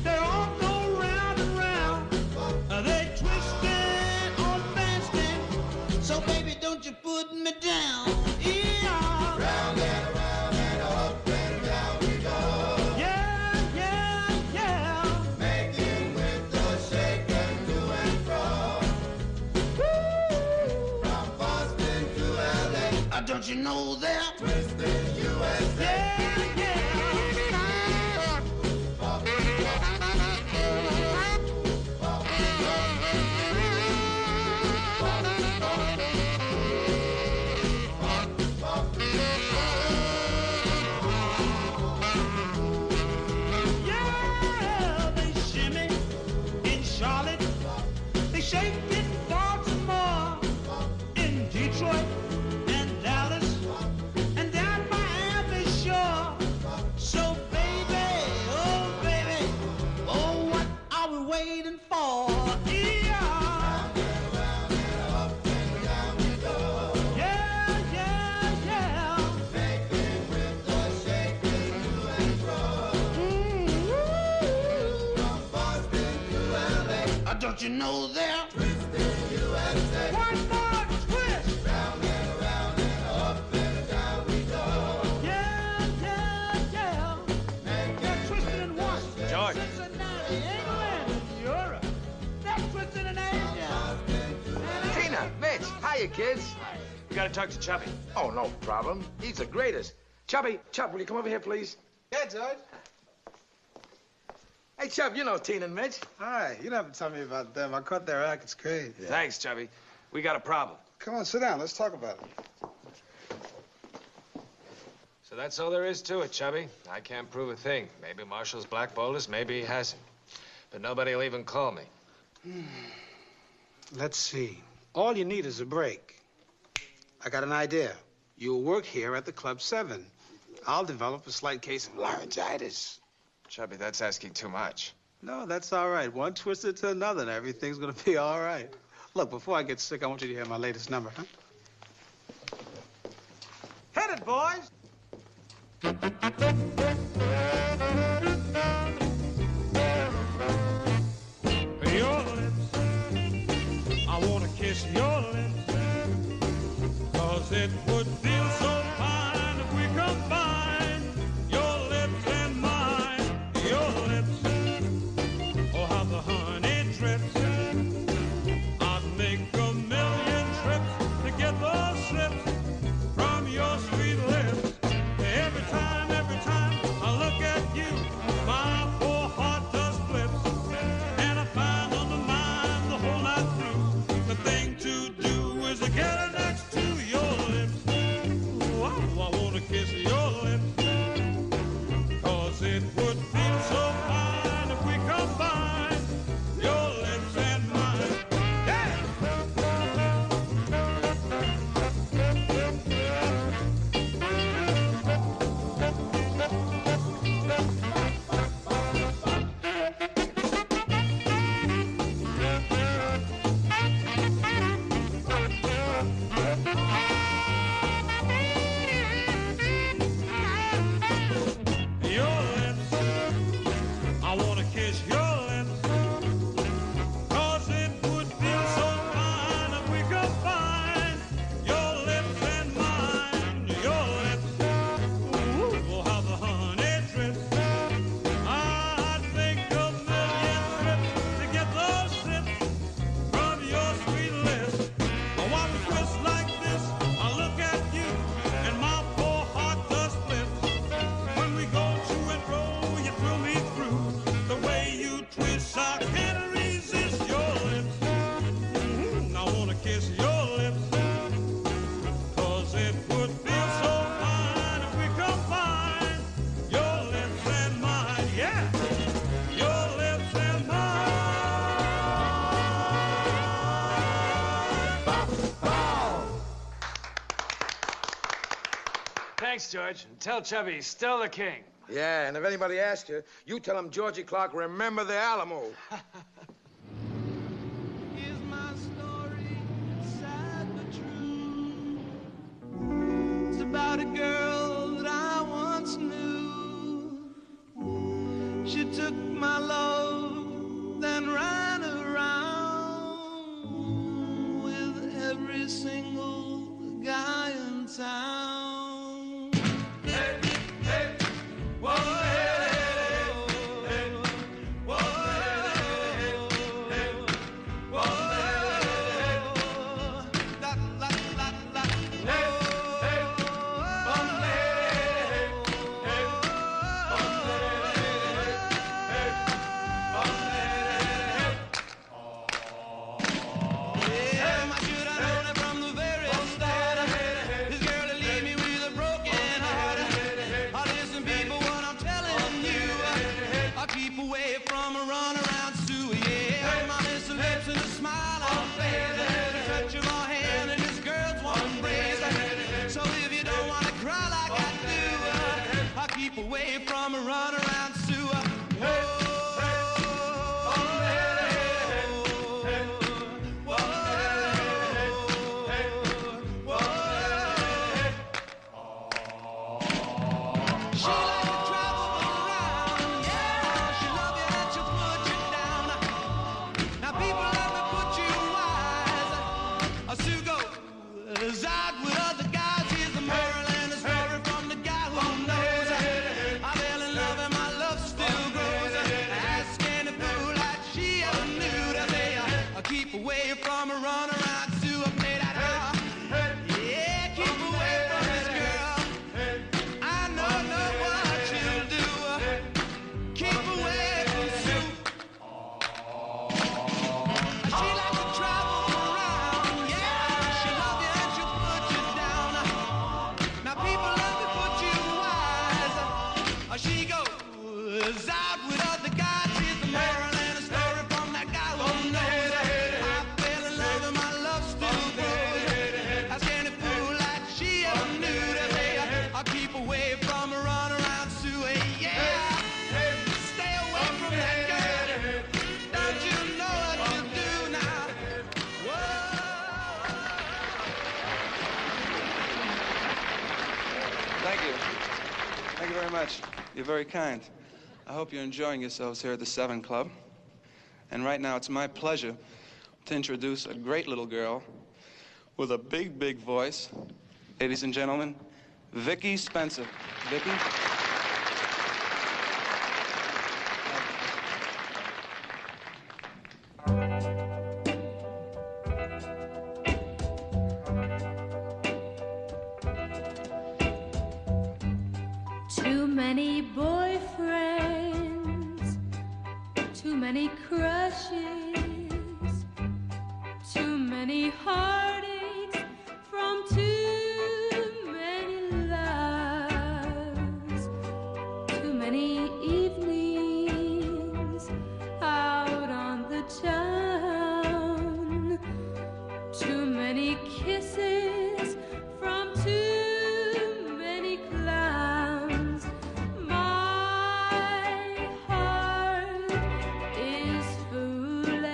They all go round and round. They twisting on bandstand. So baby, don't you put me down. Yeah. Round and up and down we go. Yeah, yeah, yeah. Making with the shaking to and fro. Woo. From Boston to LA. Don't you know they're twisting USA? Yeah, yeah. Yeah, they shimmy in Charlotte. They shake in Baltimore, in Detroit and Dallas, and down Miami shore. So baby, oh what are we waiting for? Yeah. Yeah, yeah, yeah. Making with the shaking to and fro. From Boston to LA. Don't you know they're twisting USA? One more twist. Round and up and down we go. Yeah, yeah, yeah. They're twisting in Washington, George. Cincinnati, England, Europe. They're twisting in Asia. Tina, Mitch, hiya, kids. We gotta talk to Chubby. Oh, no problem. He's the greatest. Chubby, Chub, will you come over here, please? Yeah, George. Hey, Chub, you know Tina and Mitch. Hi. You never tell me about them. I caught their act. It's crazy. Thanks, Chubby. We got a problem. Come on, sit down. Let's talk about it. So that's all there is to it, Chubby. I can't prove a thing. Maybe Marshall's blackballed us, maybe he hasn't. But nobody'll even call me. Let's see. All you need is a break. I got an idea. You'll work here at the Club 7. I'll develop a slight case of laryngitis. Chubby, that's asking too much. No, that's all right. One twisted to another, and everything's gonna be all right. Look, before I get sick, I want you to hear my latest number, huh? Hit it, boys! Your lips, I wanna kiss your lips, 'cause it would feel so fine if we combine your lips and mine. Your lips, oh how the honey drips. I'd make a million trips to get those slips from your sweet lips. Every time I look at you, my poor heart does flips. Thanks, George. And tell Chubby he's still the king. Yeah, and if anybody asks you, you tell them Georgie Clark, remember the Alamo. Here's my story, sad but true. It's about a girl that I once knew. She took my love, then ran around with every single guy in town. Hey, hey, whoa, hey, hey, whoa, hey, hey, whoa, la, la, la, la, hey, hey, bum, hey, hey, bum, yeah, I should have known it from the very start. This girl will leave me with a broken heart. Listen, people, what I'm telling you, I'll keep away from a runaround Sue. Yeah, my missing lips and a smile on face, the touch of my hand and this girl's one embrace. So if you don't want to cry like I do, I'll keep away from a runaround Sue. She likes to travel around, yeah. She love you and she'll put you down. Now people, let me put you wise. Sue goes out with other guys. Here's the moral and the story from the guy who knows. I fell in love and my love still grows. Ask any fool like she ever knew to say, keep away from a runaround Sue. I play that yeah, keep away from this girl. I know what you'll do. Keep away from Sue. She likes to travel around, yeah. She love you and she'll put you down. Now people, let me put you wise. She goes out with other guys. Here's the moral and a story from that guy who knows. I fell in love and my love still grows. Ask any fool like she ever knew to say, I'll keep away from a runaround Sue. Yeah, stay away from that girl. Don't you know what you do now? Thank you. Thank you very much. You're very kind. I hope you're enjoying yourselves here at the 7 Club. And right now, it's my pleasure to introduce a great little girl with a big, big voice. Ladies and gentlemen, Vicki Spencer. Vicki? Too many boyfriends, too many crushes, too many heartaches from too many loves, too many evenings out on the town, too many kisses from too many clowns. My heart is foolish,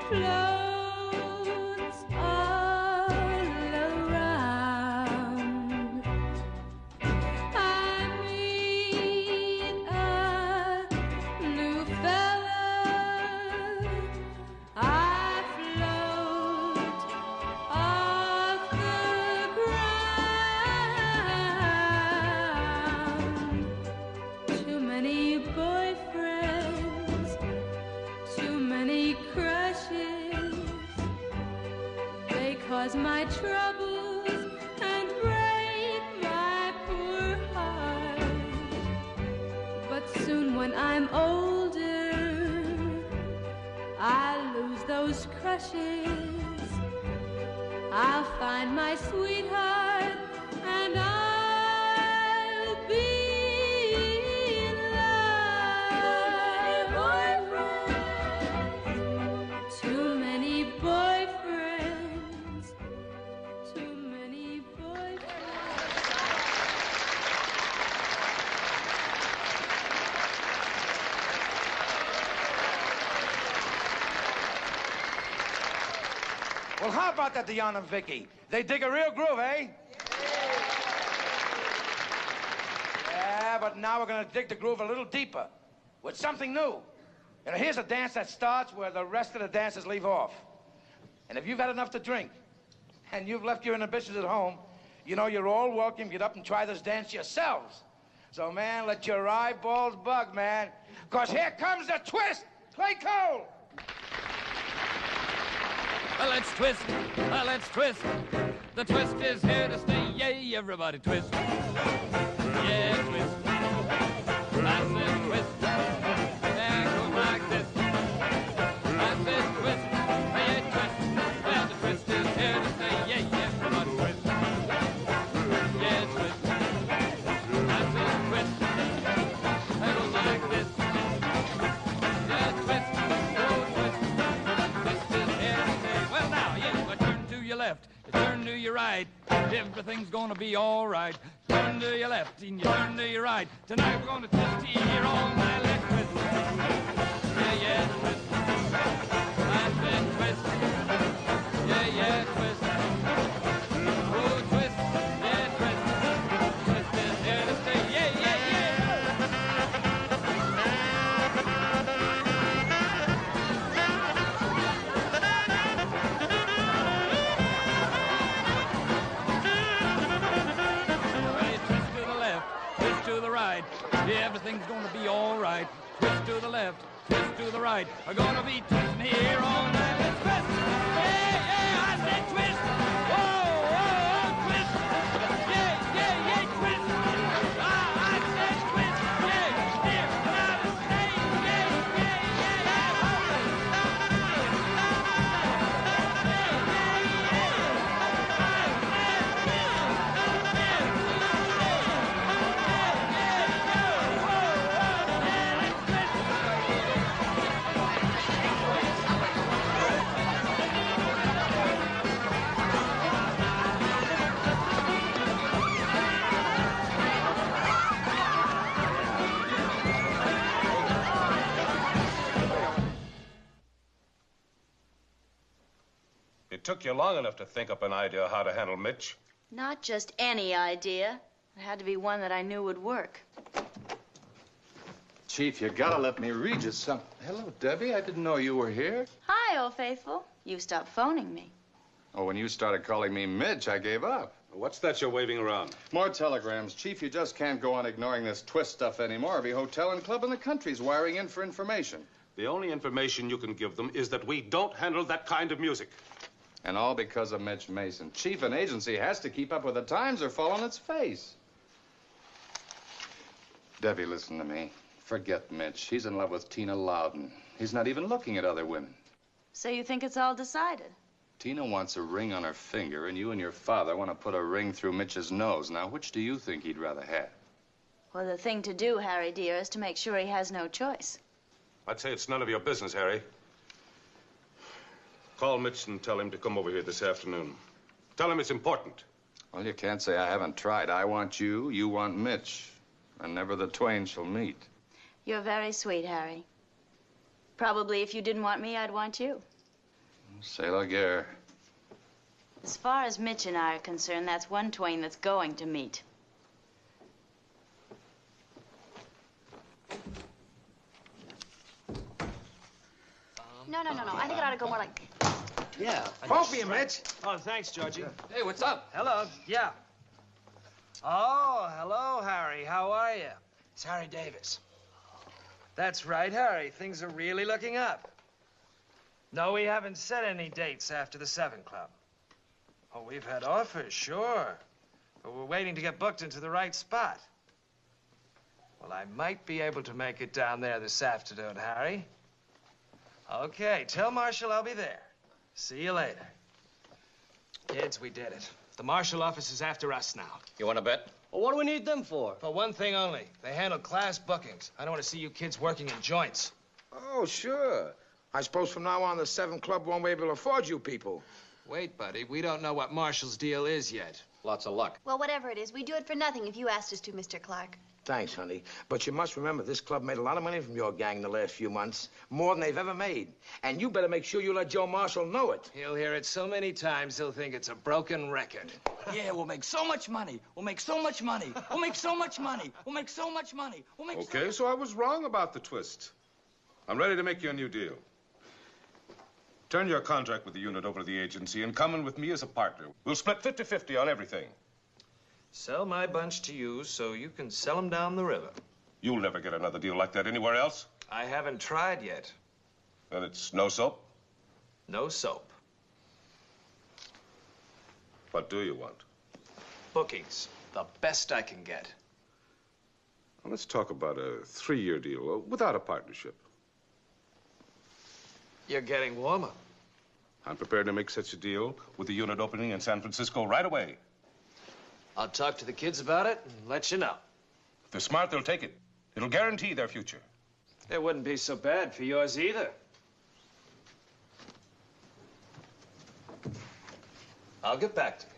floats all around. I meet a new fella, I float off the ground. Too many boyfriends, too many crushes. They cause my troubles and break my poor heart. But soon when I'm older, I'll lose those crushes. I'll find my sweetheart and I'll be in love. Too many boyfriends, too many boyfriends. Well, how about that, Dion and Vicky? They dig a real groove, eh? Yeah, but now we're gonna dig the groove a little deeper with something new. You know, here's a dance that starts where the rest of the dancers leave off. And if you've had enough to drink and you've left your inhibitions at home, you know you're all welcome to get up and try this dance yourselves. So, man, let your eyeballs bug, man. Because here comes the twist. Clay Cole. Let's twist, let's twist. The twist is here to stay. Yay, everybody twist. Yeah, twist. That's it, twist. And goes like this. That's it, twist. Yeah, twist. Well, the twist is here to stay. Yay, everybody twist. Yeah, twist. That's it, twist. And goes like this. Yeah, twist. Oh, twist. Twist is here to stay. Well, now, yeah, but turn to your left. Turn to your right. Everything's gonna be all right. Turn to your left and you turn to your right. Tonight we're gonna twist here all night. Let's twist. Yeah, yeah, twist. That's it, twist. Yeah, yeah, twist. Oh, twist. Yeah, twist. Twist is here to stay. Yeah, yeah, yeah. Right. Yeah, everything's gonna be all right. Twist to the left, twist to the right. We're gonna be twisting here all night. Let's twist. Yeah, yeah, I said twist. Whoa, whoa, twist. Yeah, yeah, yeah, twist. I said twist. Yeah, here, now to stay. Yeah, yeah, It took you long enough to think up an idea how to handle Mitch. Not just any idea. It had to be one that I knew would work. Chief, you gotta let me read you something. Hello, Debbie. I didn't know you were here. Hi, old faithful. You stopped phoning me. Oh, when you started calling me Mitch, I gave up. What's that you're waving around? More telegrams. Chief, you just can't go on ignoring this twist stuff anymore. Every hotel and club in the country's wiring in for information. The only information you can give them is that we don't handle that kind of music. And all because of Mitch Mason. Chief, an agency has to keep up with the times or fall on its face. Debbie, listen to me. Forget Mitch. He's in love with Tina Loudon. He's not even looking at other women. So you think it's all decided? Tina wants a ring on her finger, and you and your father want to put a ring through Mitch's nose. Now, which do you think he'd rather have? Well, the thing to do, Harry, dear, is to make sure he has no choice. I'd say it's none of your business, Harry. Call Mitch and tell him to come over here this afternoon. Tell him it's important. Well, you can't say I haven't tried. I want you, you want Mitch, and never the twain shall meet. You're very sweet, Harry. Probably if you didn't want me, I'd want you. C'est la guerre. As far as Mitch and I are concerned, that's one twain that's going to meet. No. I think it ought to go more like... Yeah. Phone for you, Mitch. Oh, thanks, Georgie. Hey, what's up? Hello. Yeah. Oh, hello, Harry. How are you? It's Harry Davis. That's right, Harry. Things are really looking up. No, we haven't set any dates after the 7 Club. Oh, we've had offers, sure. But we're waiting to get booked into the right spot. Well, I might be able to make it down there this afternoon, Harry. Okay, tell Marshall I'll be there. See you later. Kids, we did it. The Marshall office is after us now. You want to bet? Well, what do we need them for? For one thing only. They handle class bookings. I don't want to see you kids working in joints. Oh, sure. I suppose from now on the 7 Club won't be able to afford you people. Wait, buddy. We don't know what Marshall's deal is yet. Lots of luck. Well, whatever it is, we do it for nothing if you asked us to, Mr. Clark. Thanks, honey. But you must remember, this club made a lot of money from your gang in the last few months. More than they've ever made. And you better make sure you let Joe Marshall know it. He'll hear it so many times, he'll think it's a broken record. Yeah, we'll make so much money. We'll make so much money. We'll make so much money. We'll make so much money. We'll make Okay, so I was wrong about the twist. I'm ready to make you a new deal. Turn your contract with the unit over to the agency and come in with me as a partner. We'll split 50-50 on everything. Sell my bunch to you so you can sell them down the river. You'll never get another deal like that anywhere else. I haven't tried yet. Then it's no soap? No soap. What do you want? Bookings. The best I can get. Well, let's talk about a 3-year deal without a partnership. You're getting warmer. I'm prepared to make such a deal with the unit opening in San Francisco right away. I'll talk to the kids about it and let you know. If they're smart, they'll take it. It'll guarantee their future. It wouldn't be so bad for yours either. I'll get back to you.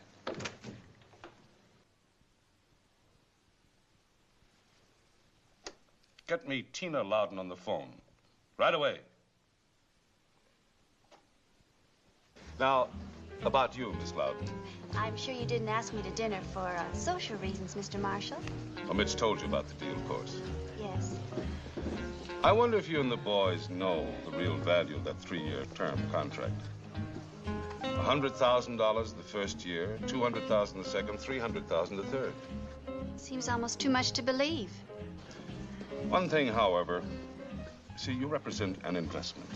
Get me Tina Loudon on the phone. Right away. Now, about you, Miss Loudon. I'm sure you didn't ask me to dinner for social reasons, Mr. Marshall. Well, Mitch told you about the deal, of course. Yes. I wonder if you and the boys know the real value of that 3-year term contract. $100,000 the first year, $200,000 the second, $300,000 the third. Seems almost too much to believe. One thing, however, see, you represent an investment.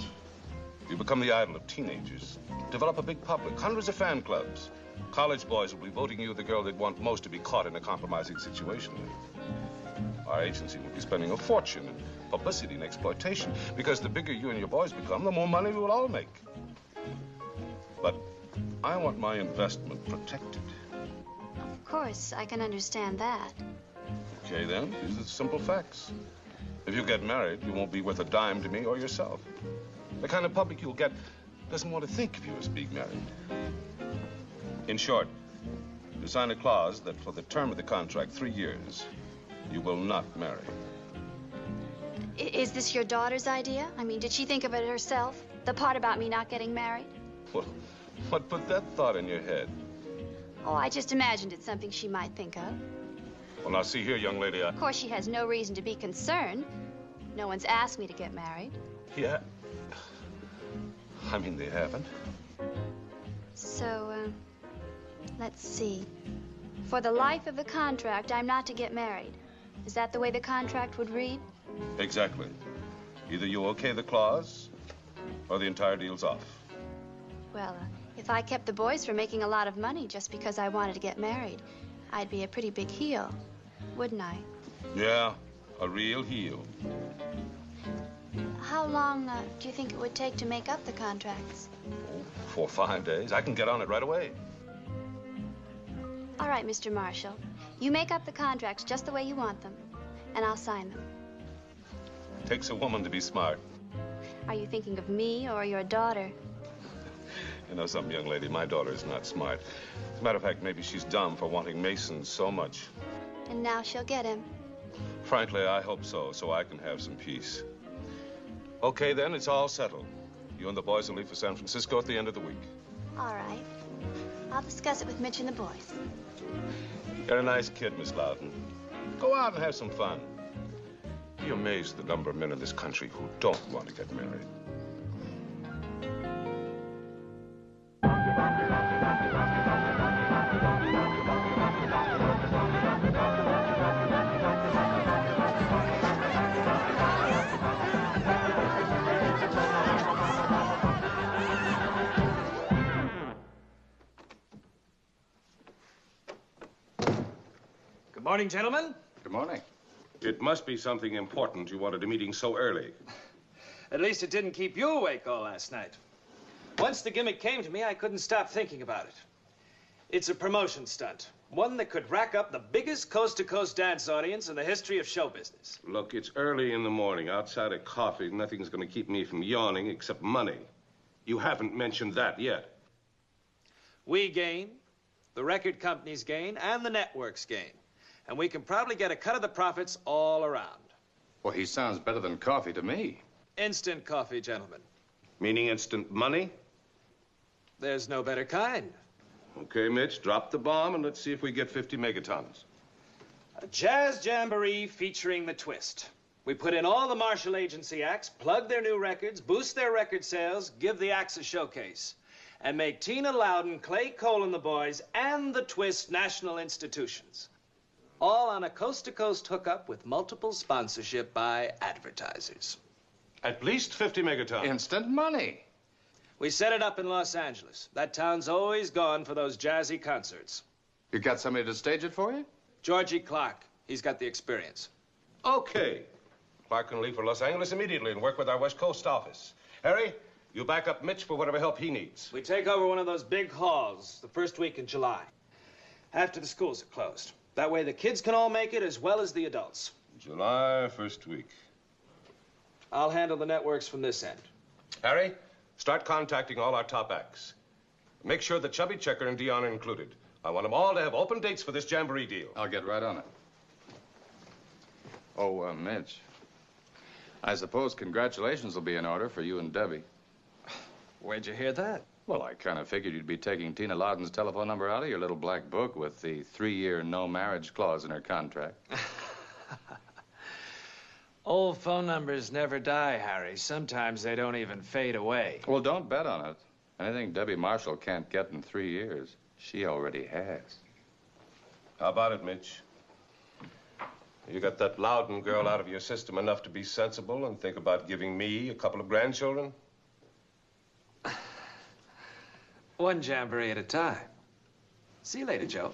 You become the idol of teenagers, develop a big public, hundreds of fan clubs. College boys will be voting you the girl they'd want most to be caught in a compromising situation with. Our agency will be spending a fortune in publicity and exploitation, because the bigger you and your boys become, the more money we will all make. But I want my investment protected. Of course, I can understand that. Okay, then, these are the simple facts. If you get married, you won't be worth a dime to me or yourself. The kind of public you'll get doesn't want to think of you as being married. In short, you sign a clause that for the term of the contract, 3 years, you will not marry. Is this your daughter's idea? I mean, did she think of it herself? The part about me not getting married? Well, what put that thought in your head? Oh, I just imagined it's something she might think of. Well, now, see here, young lady, Of course, she has no reason to be concerned. No one's asked me to get married. Yeah. I mean, they haven't. So, let's see. For the life of the contract, I'm not to get married. Is that the way the contract would read? Exactly. Either you okay the clause, or the entire deal's off. Well, if I kept the boys from making a lot of money just because I wanted to get married, I'd be a pretty big heel, wouldn't I? Yeah, a real heel. How long do you think it would take to make up the contracts? 4 or 5 days. I can get on it right away. All right, Mr. Marshall. You make up the contracts just the way you want them, and I'll sign them. Takes a woman to be smart. Are you thinking of me or your daughter? You know something, young lady? My daughter is not smart. As a matter of fact, maybe she's dumb for wanting Mason so much. And now she'll get him. Frankly, I hope so I can have some peace. Okay, then, it's all settled. You and the boys will leave for San Francisco at the end of the week. All right. I'll discuss it with Mitch and the boys. You're a nice kid, Miss Loudon. Go out and have some fun. Be amazed at the number of men in this country who don't want to get married. Good morning, gentlemen. Good morning. It must be something important you wanted a meeting so early. At least it didn't keep you awake all last night. Once the gimmick came to me, I couldn't stop thinking about it. It's a promotion stunt. One that could rack up the biggest coast-to-coast dance audience in the history of show business. Look, it's early in the morning. Outside of coffee, nothing's going to keep me from yawning except money. You haven't mentioned that yet. We gain, the record companies gain, and the networks gain. And we can probably get a cut of the profits all around. Well, he sounds better than coffee to me. Instant coffee, gentlemen. Meaning instant money? There's no better kind. Okay, Mitch, drop the bomb and let's see if we get 50 megatons. A jazz jamboree featuring the Twist. We put in all the Marshall Agency acts, plug their new records, boost their record sales, give the acts a showcase, and make Tina Loudon, Clay Cole and the boys, and the Twist national institutions. All on a coast-to-coast hookup with multiple sponsorship by advertisers. At least 50 megatons. Instant money. We set it up in Los Angeles. That town's always gone for those jazzy concerts. You got somebody to stage it for you? Georgie Clark. He's got the experience. Okay. Clark can leave for Los Angeles immediately and work with our West Coast office. Harry, you back up Mitch for whatever help he needs. We take over one of those big halls the first week in July, after the schools are closed. That way the kids can all make it as well as the adults. July, first week. I'll handle the networks from this end. Harry, start contacting all our top acts. Make sure that Chubby Checker and Dion are included. I want them all to have open dates for this jamboree deal. I'll get right on it. Oh, Mitch, I suppose congratulations will be in order for you and Debbie. Where'd you hear that? Well, I kind of figured you'd be taking Tina Loudon's telephone number out of your little black book with the 3-year no marriage clause in her contract. Old phone numbers never die, Harry. Sometimes they don't even fade away. Well, don't bet on it. Anything Debbie Marshall can't get in 3 years, she already has. How about it, Mitch? You got that Loudon girl out of your system enough to be sensible and think about giving me a couple of grandchildren? One jamboree at a time. See you later, Joe.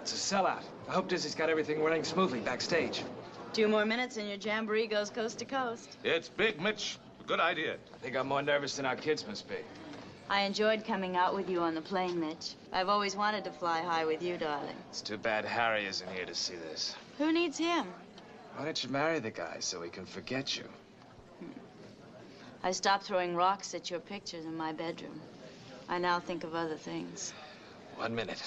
It's a sellout. I hope Dizzy's got everything running smoothly backstage. 2 more minutes and your jamboree goes coast to coast. It's big, Mitch. Good idea. I think I'm more nervous than our kids must be. I enjoyed coming out with you on the plane, Mitch. I've always wanted to fly high with you, darling. It's too bad Harry isn't here to see this. Who needs him? Why don't you marry the guy so he can forget you? I stopped throwing rocks at your pictures in my bedroom. I now think of other things. 1 minute.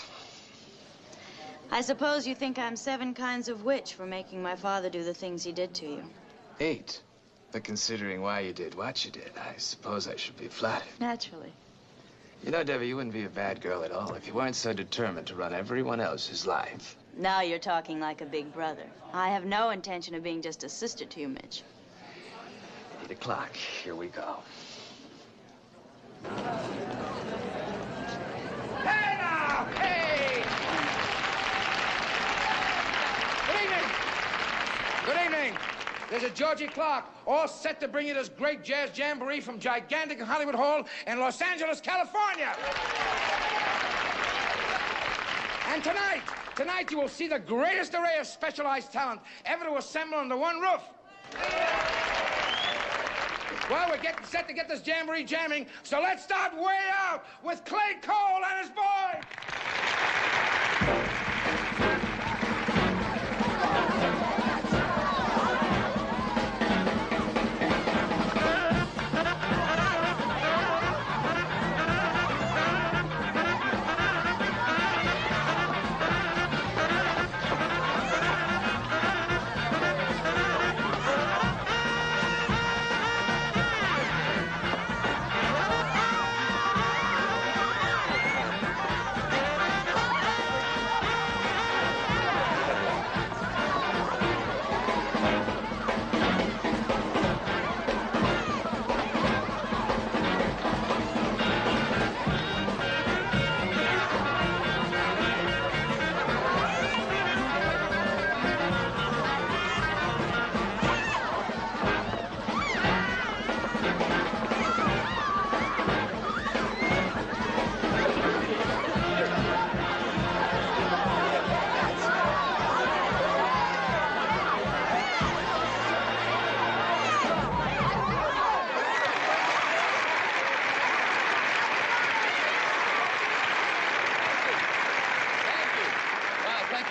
I suppose you think I'm 7 kinds of witch for making my father do the things he did to you. 8. But considering why you did what you did, I suppose I should be flattered. Naturally. You know, Debbie, you wouldn't be a bad girl at all if you weren't so determined to run everyone else's life. Now you're talking like a big brother. I have no intention of being just a sister to you, Mitch. 8 o'clock. Here we go. Hey now! Hey! Good evening! Good evening! This is Georgie Clark, all set to bring you this great jazz jamboree from gigantic Hollywood Hall in Los Angeles, California. And tonight you will see the greatest array of specialized talent ever to assemble under one roof. Well, we're getting set to get this jamboree jamming, so let's start way out with Clay Cole and his boy.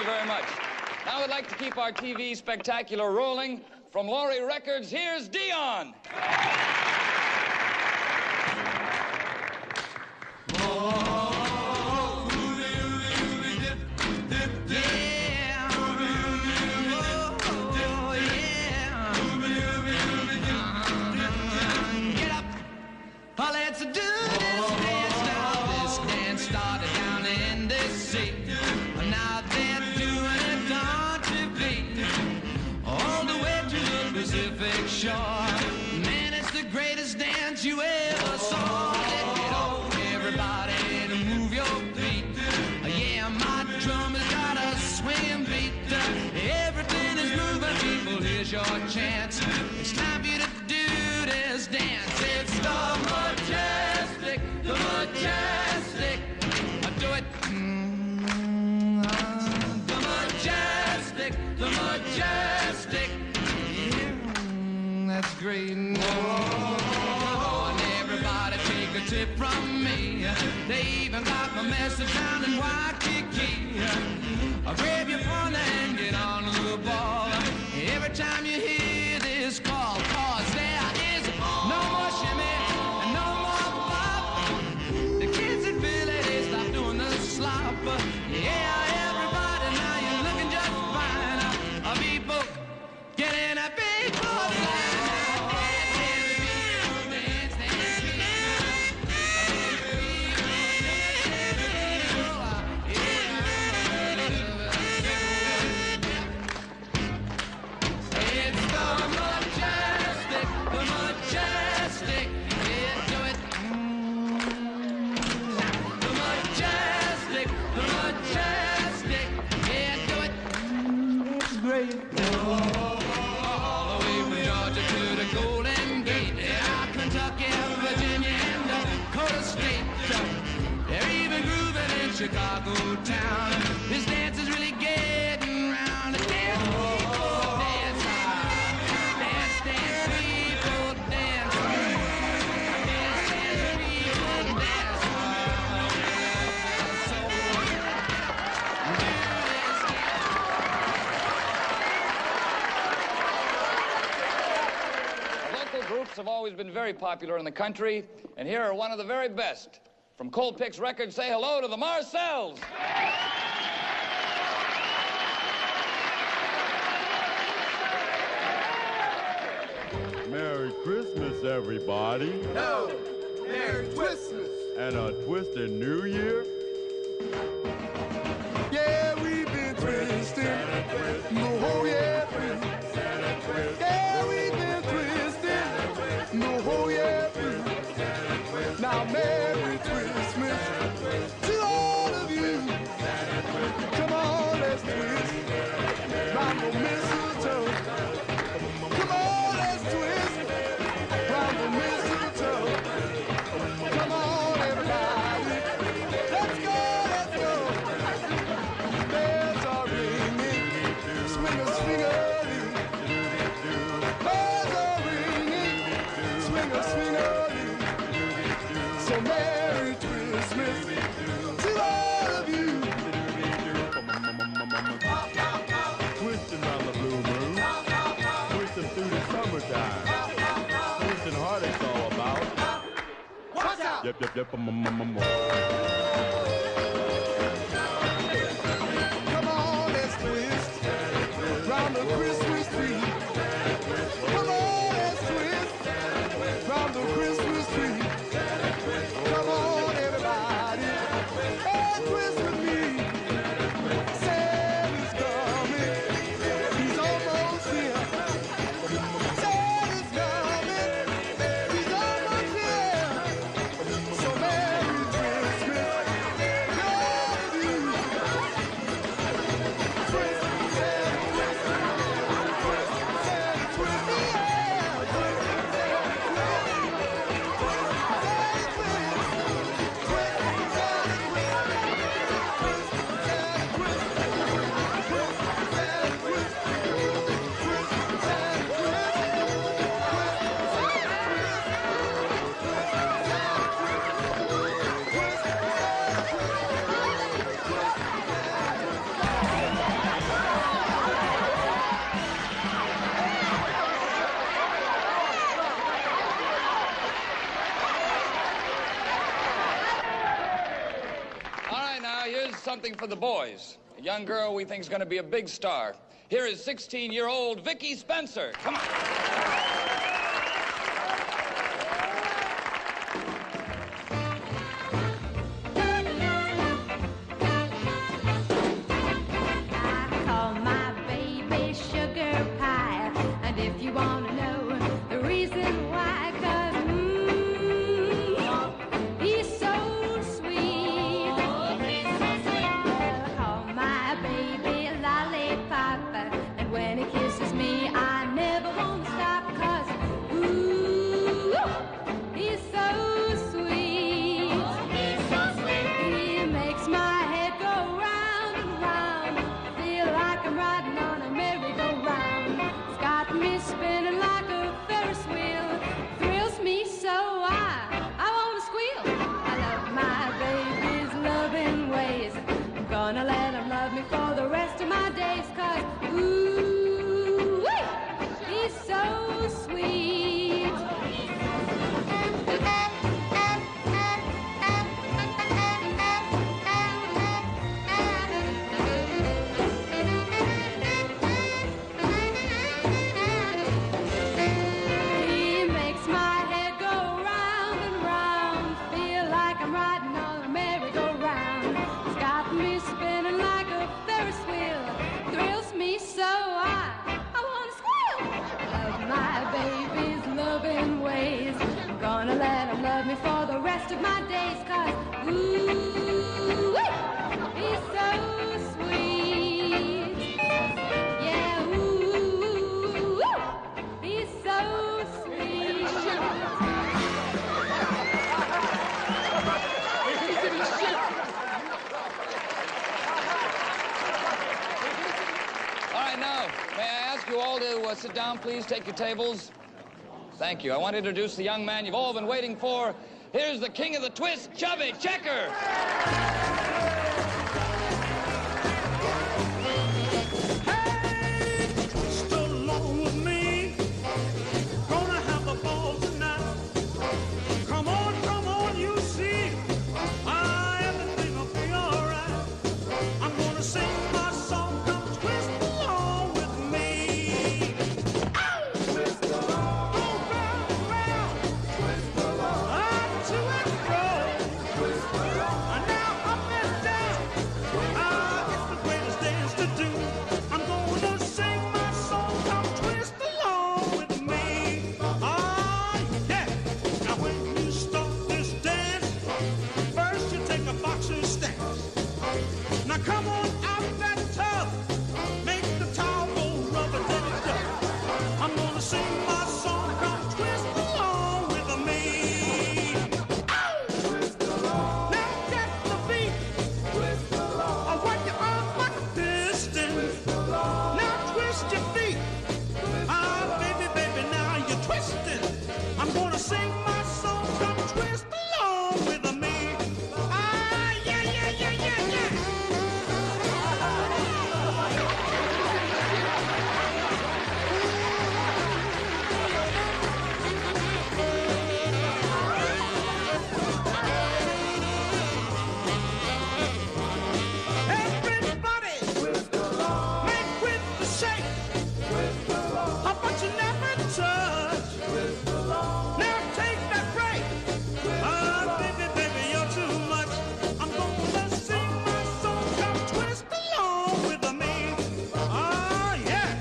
very much. Now we'd like to keep our TV spectacular rolling. From Laurie Records, here's Dion. Well, let's do this dance now. This dance started down in the sea. Now they're doing it on TV. All the way to the Pacific shore. Man, it's the greatest dance you ever saw. Let it on, everybody, to move your feet. Yeah, my drum has got a swinging beat. Everything is moving, people, here's your chance. It's time for you to do this dance. It's the majestic, the majestic. Do it. The majestic, the majestic. That's great. And everybody take a tip from me. They even got my message down in Waikiki. Grab your phone and get on the ball. Every time you hear this call, cause there is no more shimmy and no more bop. The kids in Philly, they stop doing the slop. Yeah, everybody, now you're looking just fine. People getting a big ball. Chicago town. This dance is really getting round. Dance, people, dance, dance, dance, people, dance, dance, dance, people, dance. Local groups have always been very popular in the country, and here are one of the very best. From Cold Picks Records, say hello to the Marcells. Merry Christmas, everybody. No, Merry Christmas. And a twisted New Year. Yeah, we've been twisting the whole year through. Yeah, we've been twisting the whole year through. Now, Merry Christmas to all of you. Come on, let's twist round the mistletoe. Come on, let's twist round the mistletoe. Come on, everybody. Let's go. Bells are ringing, swing-a-swing-a-ling. Bells are ringing, swing-a-swing-a-ling. So Merry Christmas to all of you. Twisting around the blue moon. Twisting through the summertime. Twisting heartache's all about. Watch out! Yep. Come on, let's twist round the Christmas tree. Come on, let's twist round the Christmas tree. Come on, everybody, and twist with me. Santa's coming, he's almost here. Santa's coming, he's almost here. So Merry Christmas something for the boys. A young girl we think is going to be a big star. Here is 16-year-old Vicky Spencer. Come on. Sit down, please. Take your tables. Thank you. I want to introduce the young man you've all been waiting for. Here's the king of the twist, Chubby Checker. Hey, twist along with me. Gonna have a ball tonight. Come on, you see. Everything will be all right. I'm gonna sing my song. Come twist along with me. Twist along. Go round and round. Twist along. Up to and fro. Twist along. Now up and down. It's the greatest dance to do. I'm gonna sing my song. Come twist along with me. Yeah. Now when you start this dance, first you take a boxer's stance. Now come on out that tub. Make the towel go rubber-dubby-dub. I'm gonna sing my song. Come twist along with me. Twist along. Now get the beat. Twist along. I want your arms like a piston. Twist along. Now twist your feet. Baby, now you're twisting. I'm gonna sing my song. Come twist along with me. Yeah. Everybody, twist along. Make with the shake. Twist along. But you never touch. Twist along. Now take that break. Baby, you're too much. I'm gonna sing my song. Come twist along with me. Yeah.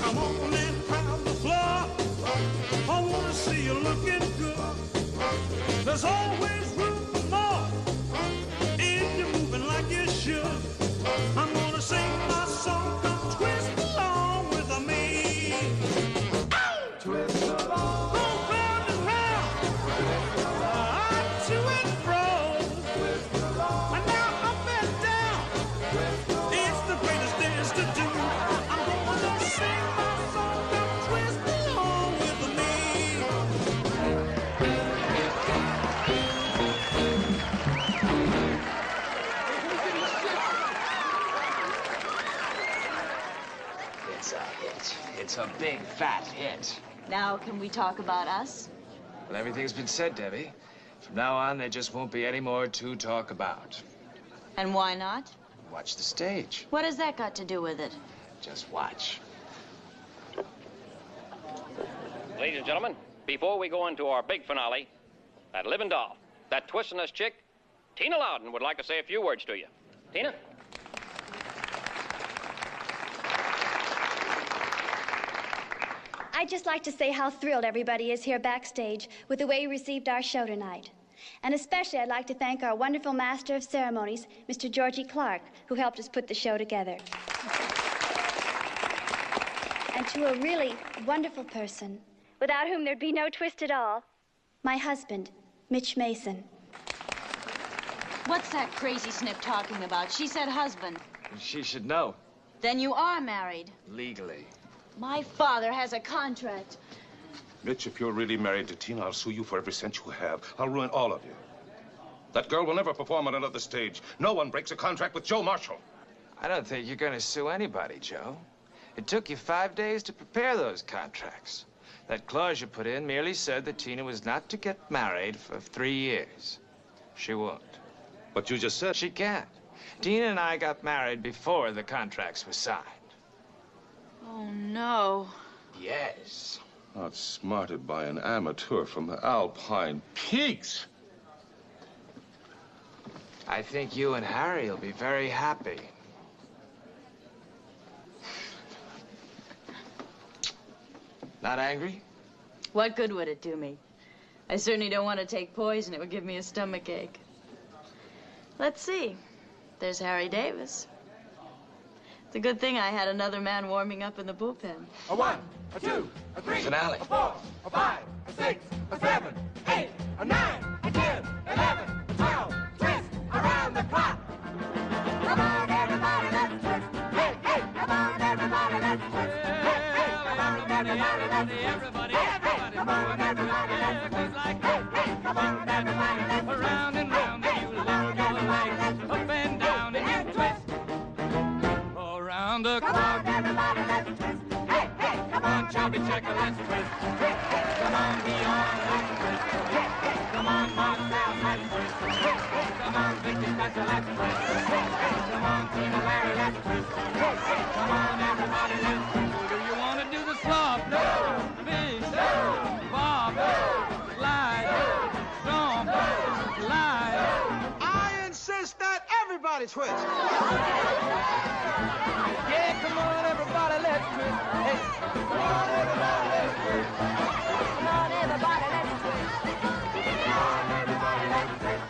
Come on and pound the floor. I wanna see you looking good. There's always room for more if you're moving like you should. I'm gonna sing my song. Come twist along with me. Twist along. Go round and round. Twist along. Up to and fro. Twist along. And now up and down. Twist along. It's the greatest dance to do. I'm gonna sing my song. Come twist along with me. It's a hit. It's a big, fat hit. Now, can we talk about us? Well, everything's been said, Debbie. From now on, there just won't be any more to talk about. And why not? Watch the stage. What has that got to do with it? Just watch. Ladies and gentlemen, before we go into our big finale, that living doll, that twisting-us chick, Tina Loudon would like to say a few words to you. Tina? I'd just like to say how thrilled everybody is here backstage with the way you received our show tonight. And especially I'd like to thank our wonderful master of ceremonies, Mr. Georgie Clark, who helped us put the show together. And to a really wonderful person, without whom there'd be no twist at all, my husband, Mitch Mason. What's that crazy snip talking about? She said husband. She should know. Then you are married. Legally. My father has a contract. Mitch, if you're really married to Tina, I'll sue you for every cent you have. I'll ruin all of you. That girl will never perform on another stage. No one breaks a contract with Joe Marshall. I don't think you're going to sue anybody, Joe. It took you 5 days to prepare those contracts. That clause you put in merely said that Tina was not to get married for 3 years. She won't. But you just said... She can't. Tina and I got married before the contracts were signed. Oh, no. Yes. Outsmarted by an amateur from the Alpine Peaks. I think you and Harry will be very happy. Not angry? What good would it do me? I certainly don't want to take poison. It would give me a stomachache. Let's see. There's Harry Davis. It's a good thing I had another man warming up in the bullpen. A 1, a 2, a 3, Finale. a 4, a 5, a 6, a 7, 8, a 9, a 10, 11, 12, twist around the clock. Come on, everybody, let's twist. Hey, hey, come on, everybody, let's twist. Hey, hey, come on, everybody, let's twist. Everybody, come on, everybody, let's twist. like Hey, hey, come on, everybody, let's twist. Around and round, and you lower your legs, up and down, and you twist. Around the Come clock. on, everybody, let's twist. Hey, hey, come Come on, on, chubby checker, let's twist. Come on, Dion, let's twist. Come on, Marcel, let's twist. Come on, Vicky Spencer, let's twist. Come on, Tina Larry, let's twist. Come on, everybody, let's twist. Do you want to do the slop? No. Fish. No. Bob. No. Slide. No. Storm. No. Slide. I insist that everybody twist. Yeah, come on, everybody, let's twist. Hey, come on, everybody, let's twist. Come on, everybody, let's twist. Come on, everybody, let's twist.